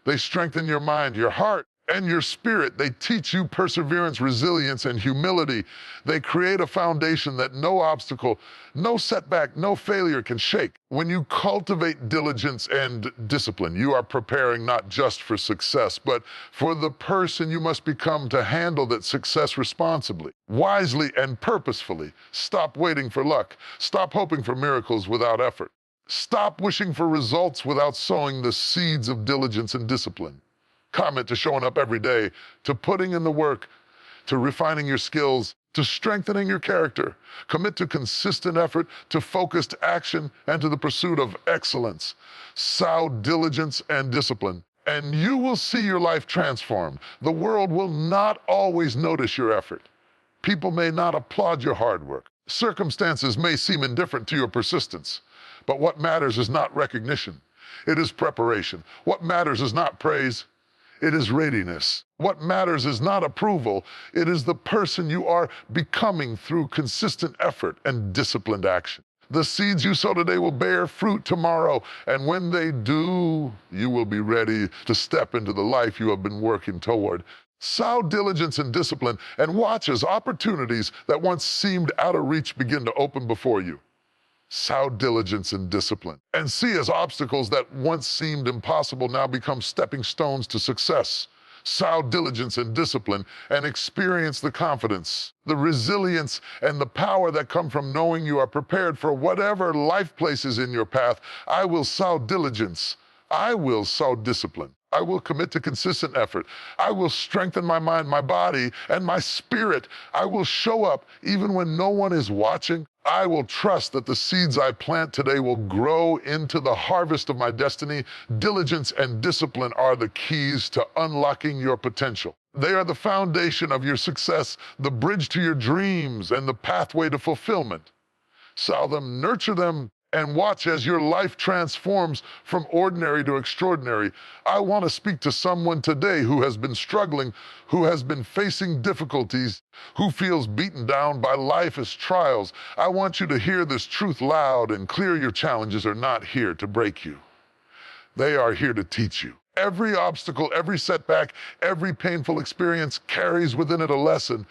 They strengthen your mind, your heart, and your spirit. They teach you perseverance, resilience, and humility. They create a foundation that no obstacle, no setback, no failure can shake. When you cultivate diligence and discipline, you are preparing not just for success, but for the person you must become to handle that success responsibly, wisely, and purposefully. Stop waiting for luck. Stop hoping for miracles without effort. Stop wishing for results without sowing the seeds of diligence and discipline. Commit to showing up every day, to putting in the work, to refining your skills, to strengthening your character. Commit to consistent effort, to focused action, and to the pursuit of excellence. Sow diligence and discipline, and you will see your life transformed. The world will not always notice your effort. People may not applaud your hard work. Circumstances may seem indifferent to your persistence. But what matters is not recognition. It is preparation. What matters is not praise. It is readiness. What matters is not approval. It is the person you are becoming through consistent effort and disciplined action. The seeds you sow today will bear fruit tomorrow, and when they do, you will be ready to step into the life you have been working toward. Sow diligence and discipline, and watch as opportunities that once seemed out of reach begin to open before you. Sow diligence and discipline, and see as obstacles that once seemed impossible now become stepping stones to success. Sow diligence and discipline, and experience the confidence, the resilience, and the power that come from knowing you are prepared for whatever life places in your path. I will sow diligence. I will sow discipline. I will commit to consistent effort. I will strengthen my mind, my body, and my spirit. I will show up even when no one is watching. I will trust that the seeds I plant today will grow into the harvest of my destiny. Diligence and discipline are the keys to unlocking your potential. They are the foundation of your success, the bridge to your dreams, and the pathway to fulfillment. Sow them, nurture them, and watch as your life transforms from ordinary to extraordinary. I want to speak to someone today who has been struggling, who has been facing difficulties, who feels beaten down by life's trials. I want you to hear this truth loud and clear. Your challenges are not here to break you. They are here to teach you. Every obstacle, every setback, every painful experience carries within it a lesson.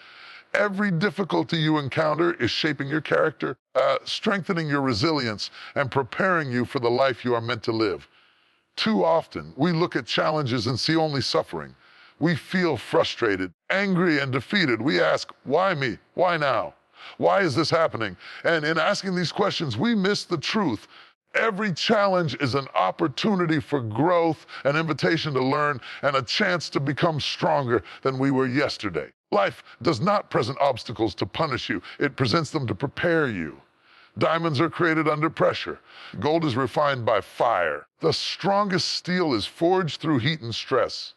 Every difficulty you encounter is shaping your character, strengthening your resilience, and preparing you for the life you are meant to live. Too often, we look at challenges and see only suffering. We feel frustrated, angry, and defeated. We ask, why me? Why now? Why is this happening? And in asking these questions, we miss the truth. Every challenge is an opportunity for growth, an invitation to learn, and a chance to become stronger than we were yesterday. Life does not present obstacles to punish you. It presents them to prepare you. Diamonds are created under pressure. Gold is refined by fire. The strongest steel is forged through heat and stress.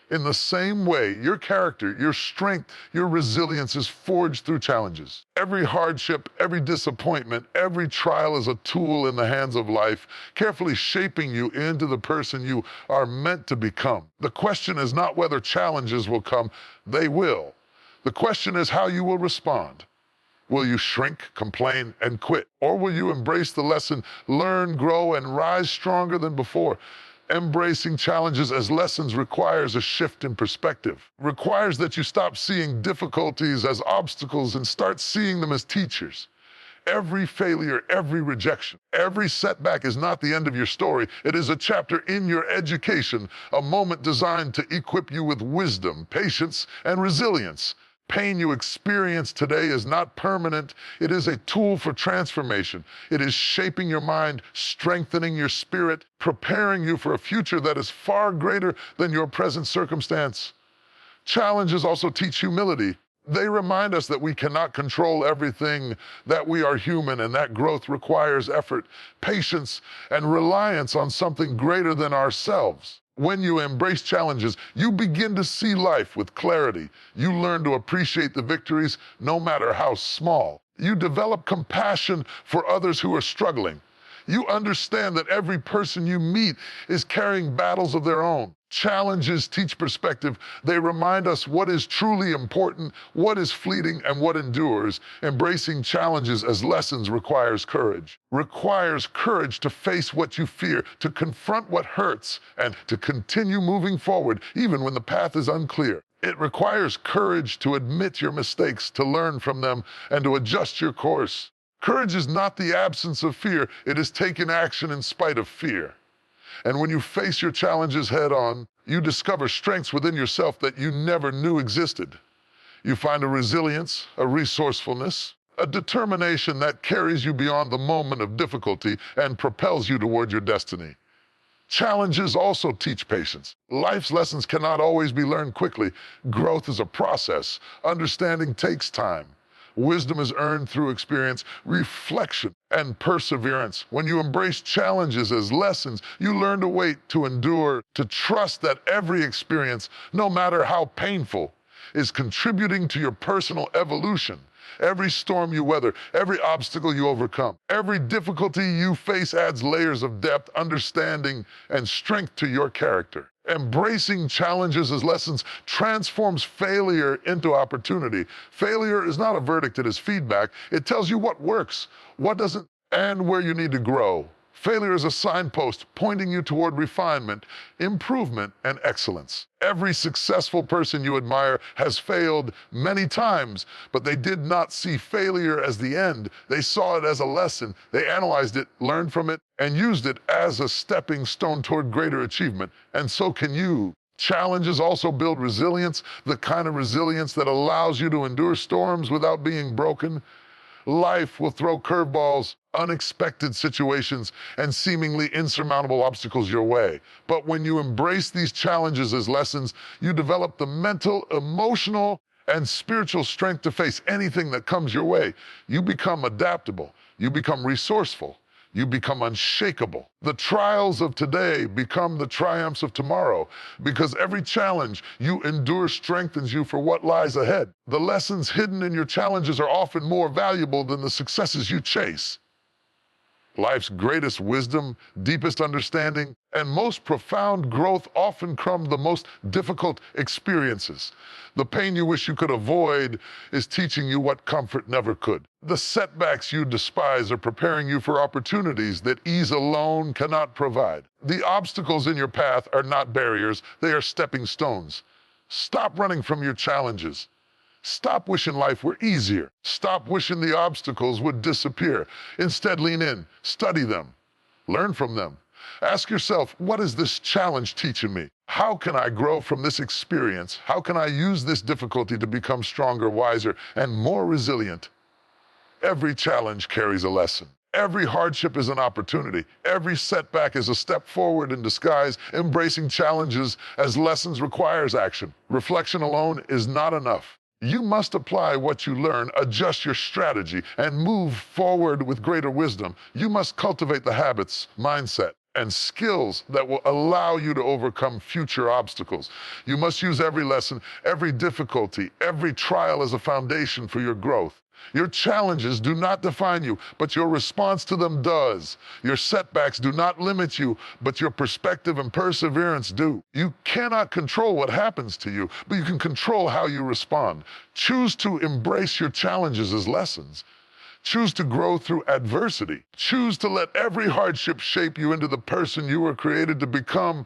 In the same way, your character, your strength, your resilience is forged through challenges. Every hardship, every disappointment, every trial is a tool in the hands of life, carefully shaping you into the person you are meant to become. The question is not whether challenges will come, they will. The question is how you will respond. Will you shrink, complain, and quit? Or will you embrace the lesson, learn, grow, and rise stronger than before? Embracing challenges as lessons requires a shift in perspective, requires that you stop seeing difficulties as obstacles and start seeing them as teachers. Every failure, every rejection, every setback is not the end of your story. It is a chapter in your education, a moment designed to equip you with wisdom, patience, and resilience. Pain you experience today is not permanent. It is a tool for transformation. It is shaping your mind, strengthening your spirit, preparing you for a future that is far greater than your present circumstance. Challenges also teach humility. They remind us that we cannot control everything, that we are human, and that growth requires effort, patience, and reliance on something greater than ourselves. When you embrace challenges, you begin to see life with clarity. You learn to appreciate the victories, no matter how small. You develop compassion for others who are struggling. You understand that every person you meet is carrying battles of their own. Challenges teach perspective. They remind us what is truly important, what is fleeting, and what endures. Embracing challenges as lessons requires courage. Requires courage to face what you fear, to confront what hurts, and to continue moving forward even when the path is unclear. It requires courage to admit your mistakes, to learn from them, and to adjust your course. Courage is not the absence of fear. It is taking action in spite of fear. And when you face your challenges head on, you discover strengths within yourself that you never knew existed. You find a resilience, a resourcefulness, a determination that carries you beyond the moment of difficulty and propels you toward your destiny. Challenges also teach patience. Life's lessons cannot always be learned quickly. Growth is a process. Understanding takes time. Wisdom is earned through experience, reflection, and perseverance. When you embrace challenges as lessons, you learn to wait, to endure, to trust that every experience, no matter how painful, is contributing to your personal evolution. Every storm you weather, every obstacle you overcome, every difficulty you face adds layers of depth, understanding, and strength to your character. Embracing challenges as lessons transforms failure into opportunity. Failure is not a verdict, it is feedback. It tells you what works, what doesn't, and where you need to grow. Failure is a signpost pointing you toward refinement, improvement, and excellence. Every successful person you admire has failed many times, but they did not see failure as the end. They saw it as a lesson. They analyzed it, learned from it, and used it as a stepping stone toward greater achievement. And so can you. Challenges also build resilience, the kind of resilience that allows you to endure storms without being broken. Life will throw curveballs, unexpected situations, and seemingly insurmountable obstacles your way. But when you embrace these challenges as lessons, you develop the mental, emotional, and spiritual strength to face anything that comes your way. You become adaptable. You become resourceful. You become unshakable. The trials of today become the triumphs of tomorrow, because every challenge you endure strengthens you for what lies ahead. The lessons hidden in your challenges are often more valuable than the successes you chase. Life's greatest wisdom, deepest understanding, and most profound growth often come the most difficult experiences. The pain you wish you could avoid is teaching you what comfort never could. The setbacks you despise are preparing you for opportunities that ease alone cannot provide. The obstacles in your path are not barriers, they are stepping stones. Stop running from your challenges. Stop wishing life were easier. Stop wishing the obstacles would disappear. Instead, lean in, study them, learn from them. Ask yourself, what is this challenge teaching me? How can I grow from this experience? How can I use this difficulty to become stronger, wiser, and more resilient? Every challenge carries a lesson. Every hardship is an opportunity. Every setback is a step forward in disguise. Embracing challenges as lessons requires action. Reflection alone is not enough. You must apply what you learn, adjust your strategy, and move forward with greater wisdom. You must cultivate the habits, mindset, and skills that will allow you to overcome future obstacles. You must use every lesson, every difficulty, every trial as a foundation for your growth. Your challenges do not define you, but your response to them does. Your setbacks do not limit you, but your perspective and perseverance do. You cannot control what happens to you, but you can control how you respond. Choose to embrace your challenges as lessons. Choose to grow through adversity. Choose to let every hardship shape you into the person you were created to become.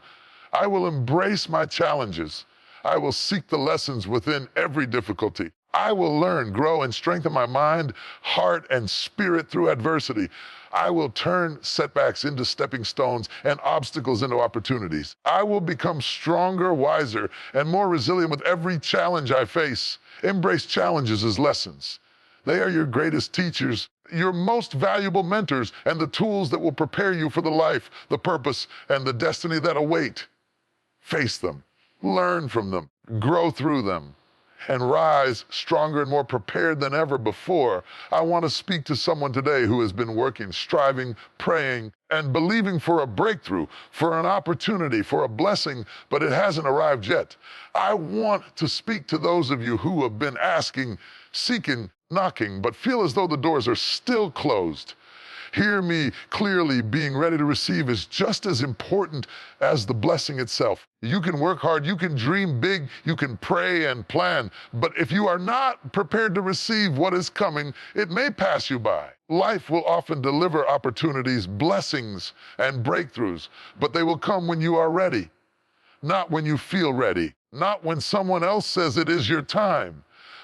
I will embrace my challenges. I will seek the lessons within every difficulty. I will learn, grow, and strengthen my mind, heart, and spirit through adversity. I will turn setbacks into stepping stones and obstacles into opportunities. I will become stronger, wiser, and more resilient with every challenge I face. Embrace challenges as lessons. They are your greatest teachers, your most valuable mentors, and the tools that will prepare you for the life, the purpose, and the destiny that await. Face them, learn from them, grow through them, and rise stronger and more prepared than ever before. I want to speak to someone today who has been working, striving, praying, and believing for a breakthrough, for an opportunity, for a blessing, but it hasn't arrived yet. I want to speak to those of you who have been asking, seeking, knocking, but feel as though the doors are still closed. Hear me clearly, being ready to receive is just as important as the blessing itself. You can work hard, you can dream big, you can pray and plan, but if you are not prepared to receive what is coming, it may pass you by. Life will often deliver opportunities, blessings, and breakthroughs, but they will come when you are ready, not when you feel ready, not when someone else says it is your time.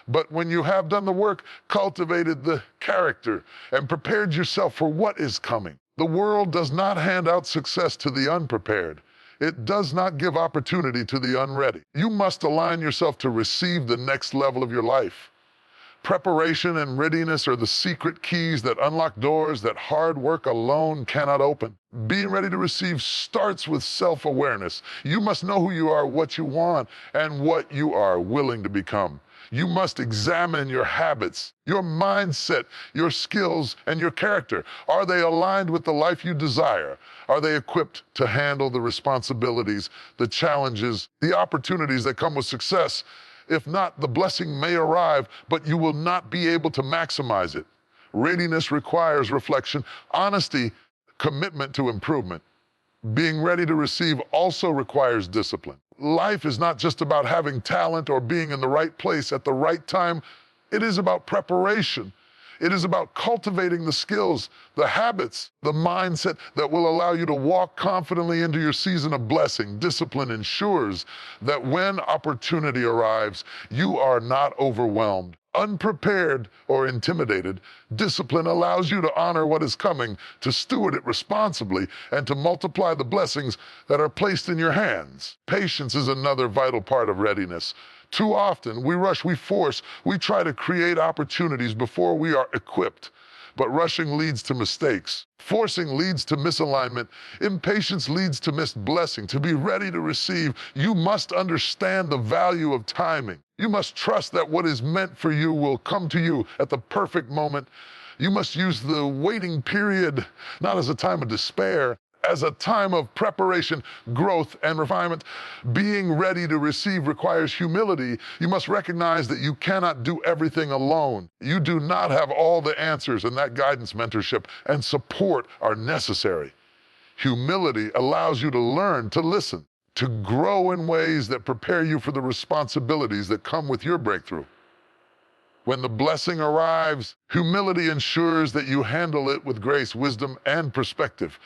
But when you have done the work, cultivated the character, and prepared yourself for what is coming. The world does not hand out success to the unprepared. It does not give opportunity to the unready. You must align yourself to receive the next level of your life. Preparation and readiness are the secret keys that unlock doors that hard work alone cannot open. Being ready to receive starts with self-awareness. You must know who you are, what you want, and what you are willing to become. You must examine your habits, your mindset, your skills, and your character. Are they aligned with the life you desire? Are they equipped to handle the responsibilities, the challenges, the opportunities that come with success? If not, the blessing may arrive, but you will not be able to maximize it. Readiness requires reflection, honesty, commitment to improvement. Being ready to receive also requires discipline. Life is not just about having talent or being in the right place at the right time. It is about preparation. It is about cultivating the skills, the habits, the mindset that will allow you to walk confidently into your season of blessing. Discipline ensures that when opportunity arrives, you are not overwhelmed, unprepared, or intimidated. Discipline allows you to honor what is coming, to steward it responsibly, and to multiply the blessings that are placed in your hands. Patience is another vital part of readiness. Too often, we rush, we force, we try to create opportunities before we are equipped. But rushing leads to mistakes. Forcing leads to misalignment. Impatience leads to missed blessing. To be ready to receive, you must understand the value of timing. You must trust that what is meant for you will come to you at the perfect moment. You must use the waiting period not as a time of despair, as a time of preparation, growth, and refinement. Being ready to receive requires humility. You must recognize that you cannot do everything alone. You do not have all the answers, and that guidance, mentorship, and support are necessary. Humility allows you to learn, to listen, to grow in ways that prepare you for the responsibilities that come with your breakthrough. When the blessing arrives, humility ensures that you handle it with grace, wisdom, and perspective.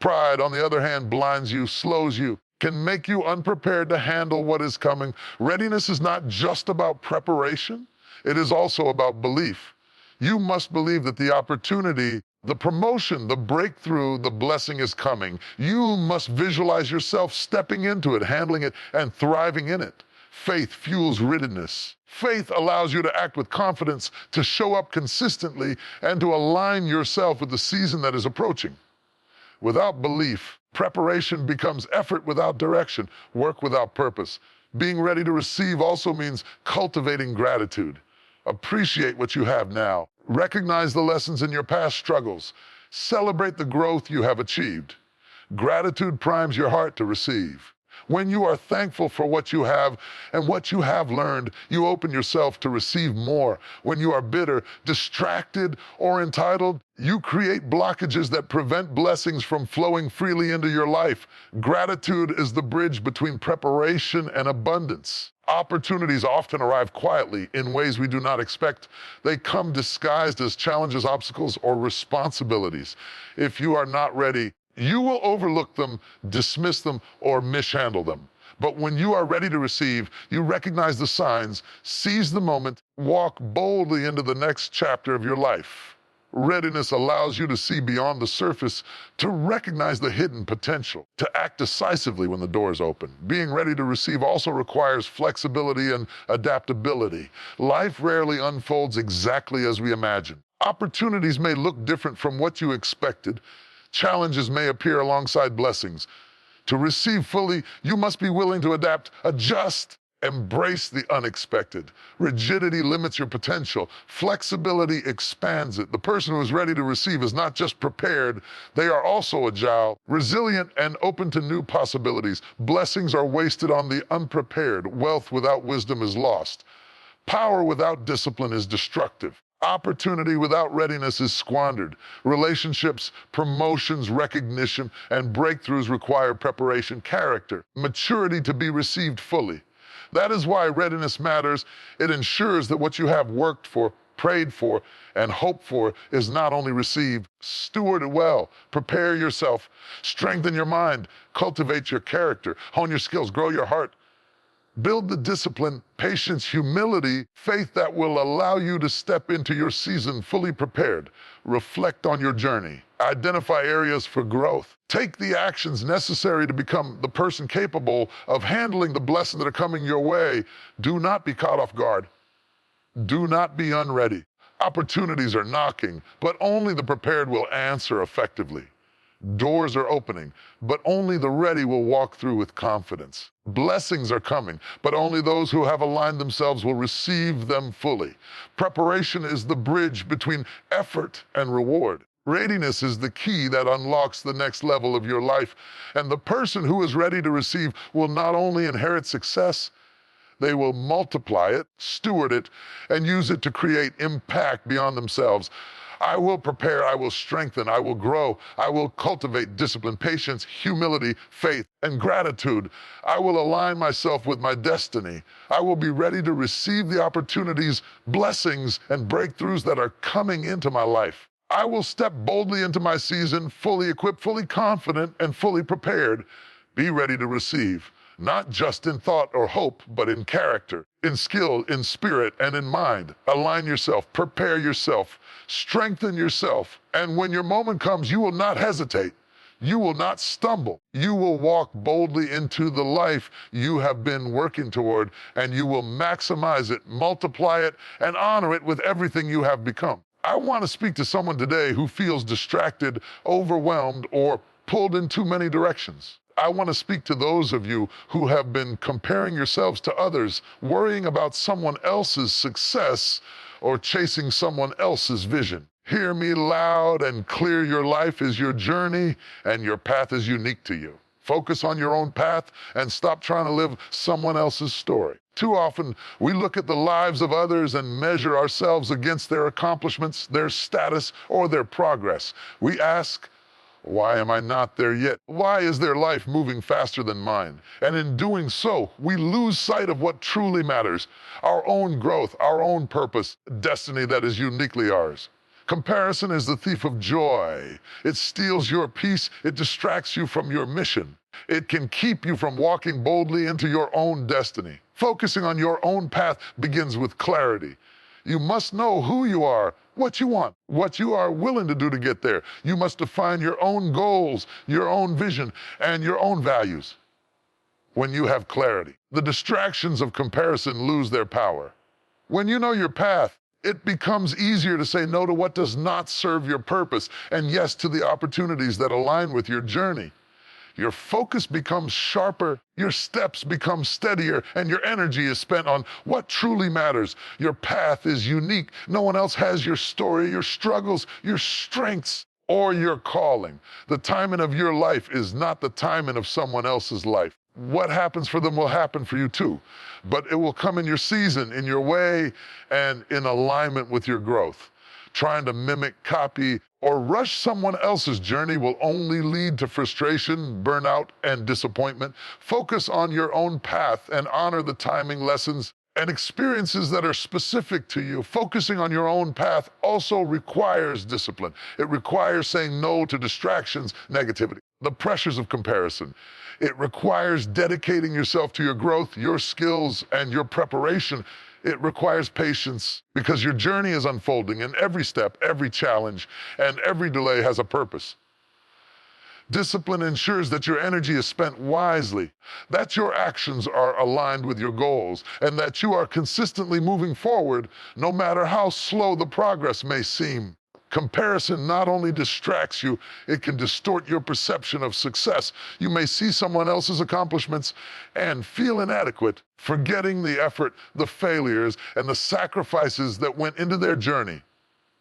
Pride, on the other hand, blinds you, slows you, can make you unprepared to handle what is coming. Readiness is not just about preparation, it is also about belief. You must believe that the opportunity, the promotion, the breakthrough, the blessing is coming. You must visualize yourself stepping into it, handling it, and thriving in it. Faith fuels readiness. Faith allows you to act with confidence, to show up consistently, and to align yourself with the season that is approaching. Without belief, preparation becomes effort without direction, work without purpose. Being ready to receive also means cultivating gratitude. Appreciate what you have now. Recognize the lessons in your past struggles. Celebrate the growth you have achieved. Gratitude primes your heart to receive. When you are thankful for what you have and what you have learned, you open yourself to receive more. When you are bitter, distracted, or entitled, you create blockages that prevent blessings from flowing freely into your life. Gratitude is the bridge between preparation and abundance. Opportunities often arrive quietly in ways we do not expect. They come disguised as challenges, obstacles, or responsibilities. If you are not ready, you will overlook them, dismiss them, or mishandle them. But when you are ready to receive, you recognize the signs, seize the moment, walk boldly into the next chapter of your life. Readiness allows you to see beyond the surface, to recognize the hidden potential, to act decisively when the doors open. Being ready to receive also requires flexibility and adaptability. Life rarely unfolds exactly as we imagine. Opportunities may look different from what you expected. Challenges may appear alongside blessings. To receive fully, you must be willing to adapt, adjust, Embrace the unexpected. Rigidity limits your potential. Flexibility expands it. The person who is ready to receive is not just prepared, they are also agile, resilient, and open to new possibilities. Blessings are wasted on the unprepared. Wealth without wisdom is lost. Power without discipline is destructive. Opportunity without readiness is squandered. Relationships, promotions, recognition, and breakthroughs require preparation, character, maturity to be received fully. That is why readiness matters. It ensures that what you have worked for, prayed for, and hoped for is not only received, steward it well. Prepare yourself, strengthen your mind, cultivate your character, hone your skills, grow your heart. Build the discipline, patience, humility, faith that will allow you to step into your season fully prepared. Reflect on your journey. Identify areas for growth. Take the actions necessary to become the person capable of handling the blessings that are coming your way. Do not be caught off guard. Do not be unready. Opportunities are knocking, but only the prepared will answer effectively. Doors are opening, but only the ready will walk through with confidence. Blessings are coming, but only those who have aligned themselves will receive them fully. Preparation is the bridge between effort and reward. Readiness is the key that unlocks the next level of your life, and the person who is ready to receive will not only inherit success, they will multiply it, steward it, and use it to create impact beyond themselves. I will prepare, I will strengthen, I will grow, I will cultivate discipline, patience, humility, faith, and gratitude. I will align myself with my destiny. I will be ready to receive the opportunities, blessings, and breakthroughs that are coming into my life. I will step boldly into my season, fully equipped, fully confident, and fully prepared. Be ready to receive. Not just in thought or hope, but in character, in skill, in spirit, and in mind. Align yourself, prepare yourself, strengthen yourself, and when your moment comes, you will not hesitate. You will not stumble. You will walk boldly into the life you have been working toward, and you will maximize it, multiply it, and honor it with everything you have become. I want to speak to someone today who feels distracted, overwhelmed, or pulled in too many directions. I want to speak to those of you who have been comparing yourselves to others, worrying about someone else's success or chasing someone else's vision. Hear me loud and clear. Your life is your journey and your path is unique to you. Focus on your own path and stop trying to live someone else's story. Too often, we look at the lives of others and measure ourselves against their accomplishments, their status, or their progress. We ask, why am I not there yet? Why is their life moving faster than mine? And in doing so, we lose sight of what truly matters, our own growth, our own purpose, destiny that is uniquely ours. Comparison is the thief of joy. It steals your peace. It distracts you from your mission. It can keep you from walking boldly into your own destiny. Focusing on your own path begins with clarity. You must know who you are, what you want, what you are willing to do to get there. You must define your own goals, your own vision, and your own values. When you have clarity, the distractions of comparison lose their power. When you know your path, it becomes easier to say no to what does not serve your purpose and yes to the opportunities that align with your journey. Your focus becomes sharper, your steps become steadier, and your energy is spent on what truly matters. Your path is unique. No one else has your story, your struggles, your strengths, or your calling. The timing of your life is not the timing of someone else's life. What happens for them will happen for you too, but it will come in your season, in your way, and in alignment with your growth. Trying to mimic, copy, or rush someone else's journey will only lead to frustration, burnout, and disappointment. Focus on your own path and honor the timing, lessons, and experiences that are specific to you. Focusing on your own path also requires discipline. It requires saying no to distractions, negativity, the pressures of comparison. It requires dedicating yourself to your growth, your skills, and your preparation. It requires patience because your journey is unfolding and every step, every challenge, and every delay has a purpose. Discipline ensures that your energy is spent wisely, that your actions are aligned with your goals, and that you are consistently moving forward no matter how slow the progress may seem. Comparison not only distracts you, it can distort your perception of success. You may see someone else's accomplishments and feel inadequate, forgetting the effort, the failures, and the sacrifices that went into their journey.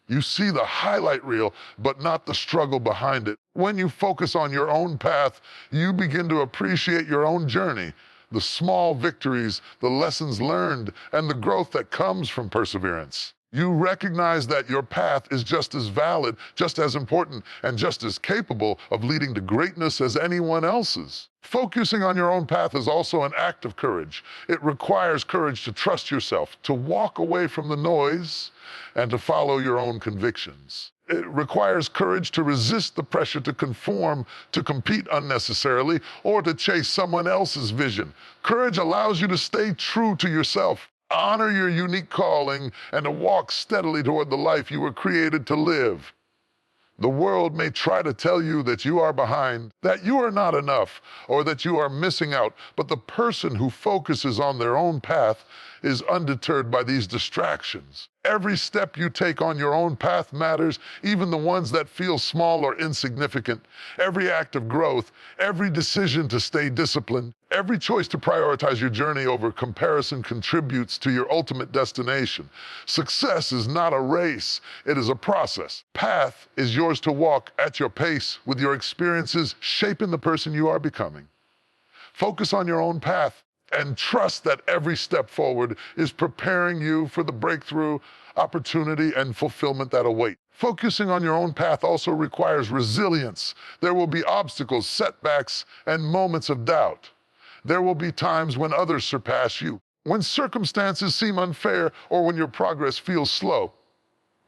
You see the highlight reel, but not the struggle behind it. When you focus on your own path, you begin to appreciate your own journey, the small victories, the lessons learned, and the growth that comes from perseverance. You recognize that your path is just as valid, just as important, and just as capable of leading to greatness as anyone else's. Focusing on your own path is also an act of courage. It requires courage to trust yourself, to walk away from the noise, and to follow your own convictions. It requires courage to resist the pressure to conform, to compete unnecessarily, or to chase someone else's vision. Courage allows you to stay true to yourself, honor your unique calling, and to walk steadily toward the life you were created to live. The world may try to tell you that you are behind, that you are not enough, or that you are missing out, but the person who focuses on their own path is undeterred by these distractions. Every step you take on your own path matters, even the ones that feel small or insignificant. Every act of growth, every decision to stay disciplined, every choice to prioritize your journey over comparison contributes to your ultimate destination. Success is not a race, it is a process. Path is yours to walk at your pace, with your experiences shaping the person you are becoming. Focus on your own path, and trust that every step forward is preparing you for the breakthrough, opportunity, and fulfillment that await. Focusing on your own path also requires resilience. There will be obstacles, setbacks, and moments of doubt. There will be times when others surpass you, when circumstances seem unfair, or when your progress feels slow.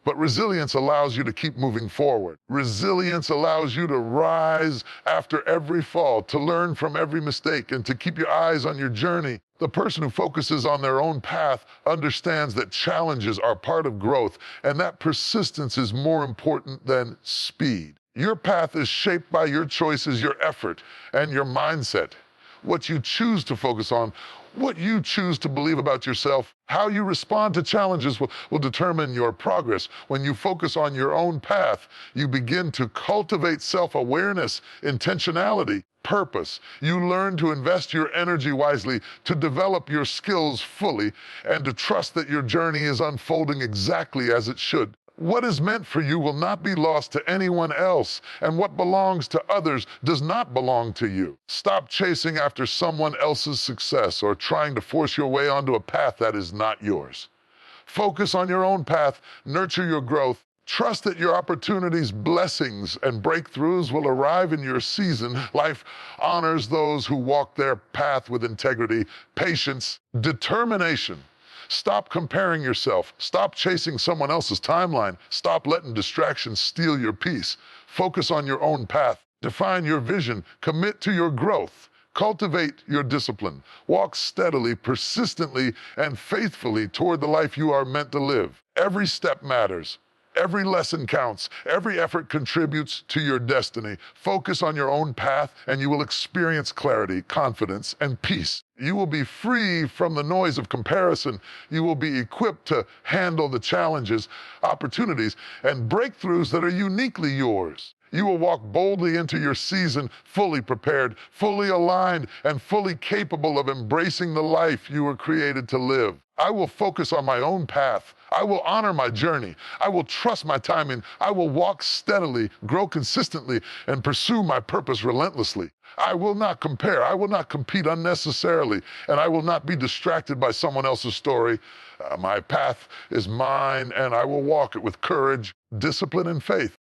But resilience allows you to keep moving forward. Resilience allows you to rise after every fall, to learn from every mistake, and to keep your eyes on your journey. The person who focuses on their own path understands that challenges are part of growth, and that persistence is more important than speed. Your path is shaped by your choices, your effort, and your mindset. What you choose to focus on, what you choose to believe about yourself, how you respond to challenges will determine your progress. When you focus on your own path, you begin to cultivate self-awareness, intentionality, purpose. You learn to invest your energy wisely, to develop your skills fully, and to trust that your journey is unfolding exactly as it should. What is meant for you will not be lost to anyone else, and what belongs to others does not belong to you. Stop chasing after someone else's success or trying to force your way onto a path that is not yours. Focus on your own path, nurture your growth, trust that your opportunities, blessings, and breakthroughs will arrive in your season. Life honors those who walk their path with integrity, patience, determination. Stop comparing yourself. Stop chasing someone else's timeline. Stop letting distractions steal your peace. Focus on your own path. Define your vision. Commit to your growth. Cultivate your discipline. Walk steadily, persistently, and faithfully toward the life you are meant to live. Every step matters. Every lesson counts. Every effort contributes to your destiny. Focus on your own path, and you will experience clarity, confidence, and peace. You will be free from the noise of comparison. You will be equipped to handle the challenges, opportunities, and breakthroughs that are uniquely yours. You will walk boldly into your season, fully prepared, fully aligned, and fully capable of embracing the life you were created to live. I will focus on my own path. I will honor my journey. I will trust my timing. I will walk steadily, grow consistently, and pursue my purpose relentlessly. I will not compare. I will not compete unnecessarily, and I will not be distracted by someone else's story. My path is mine, and I will walk it with courage, discipline, and faith.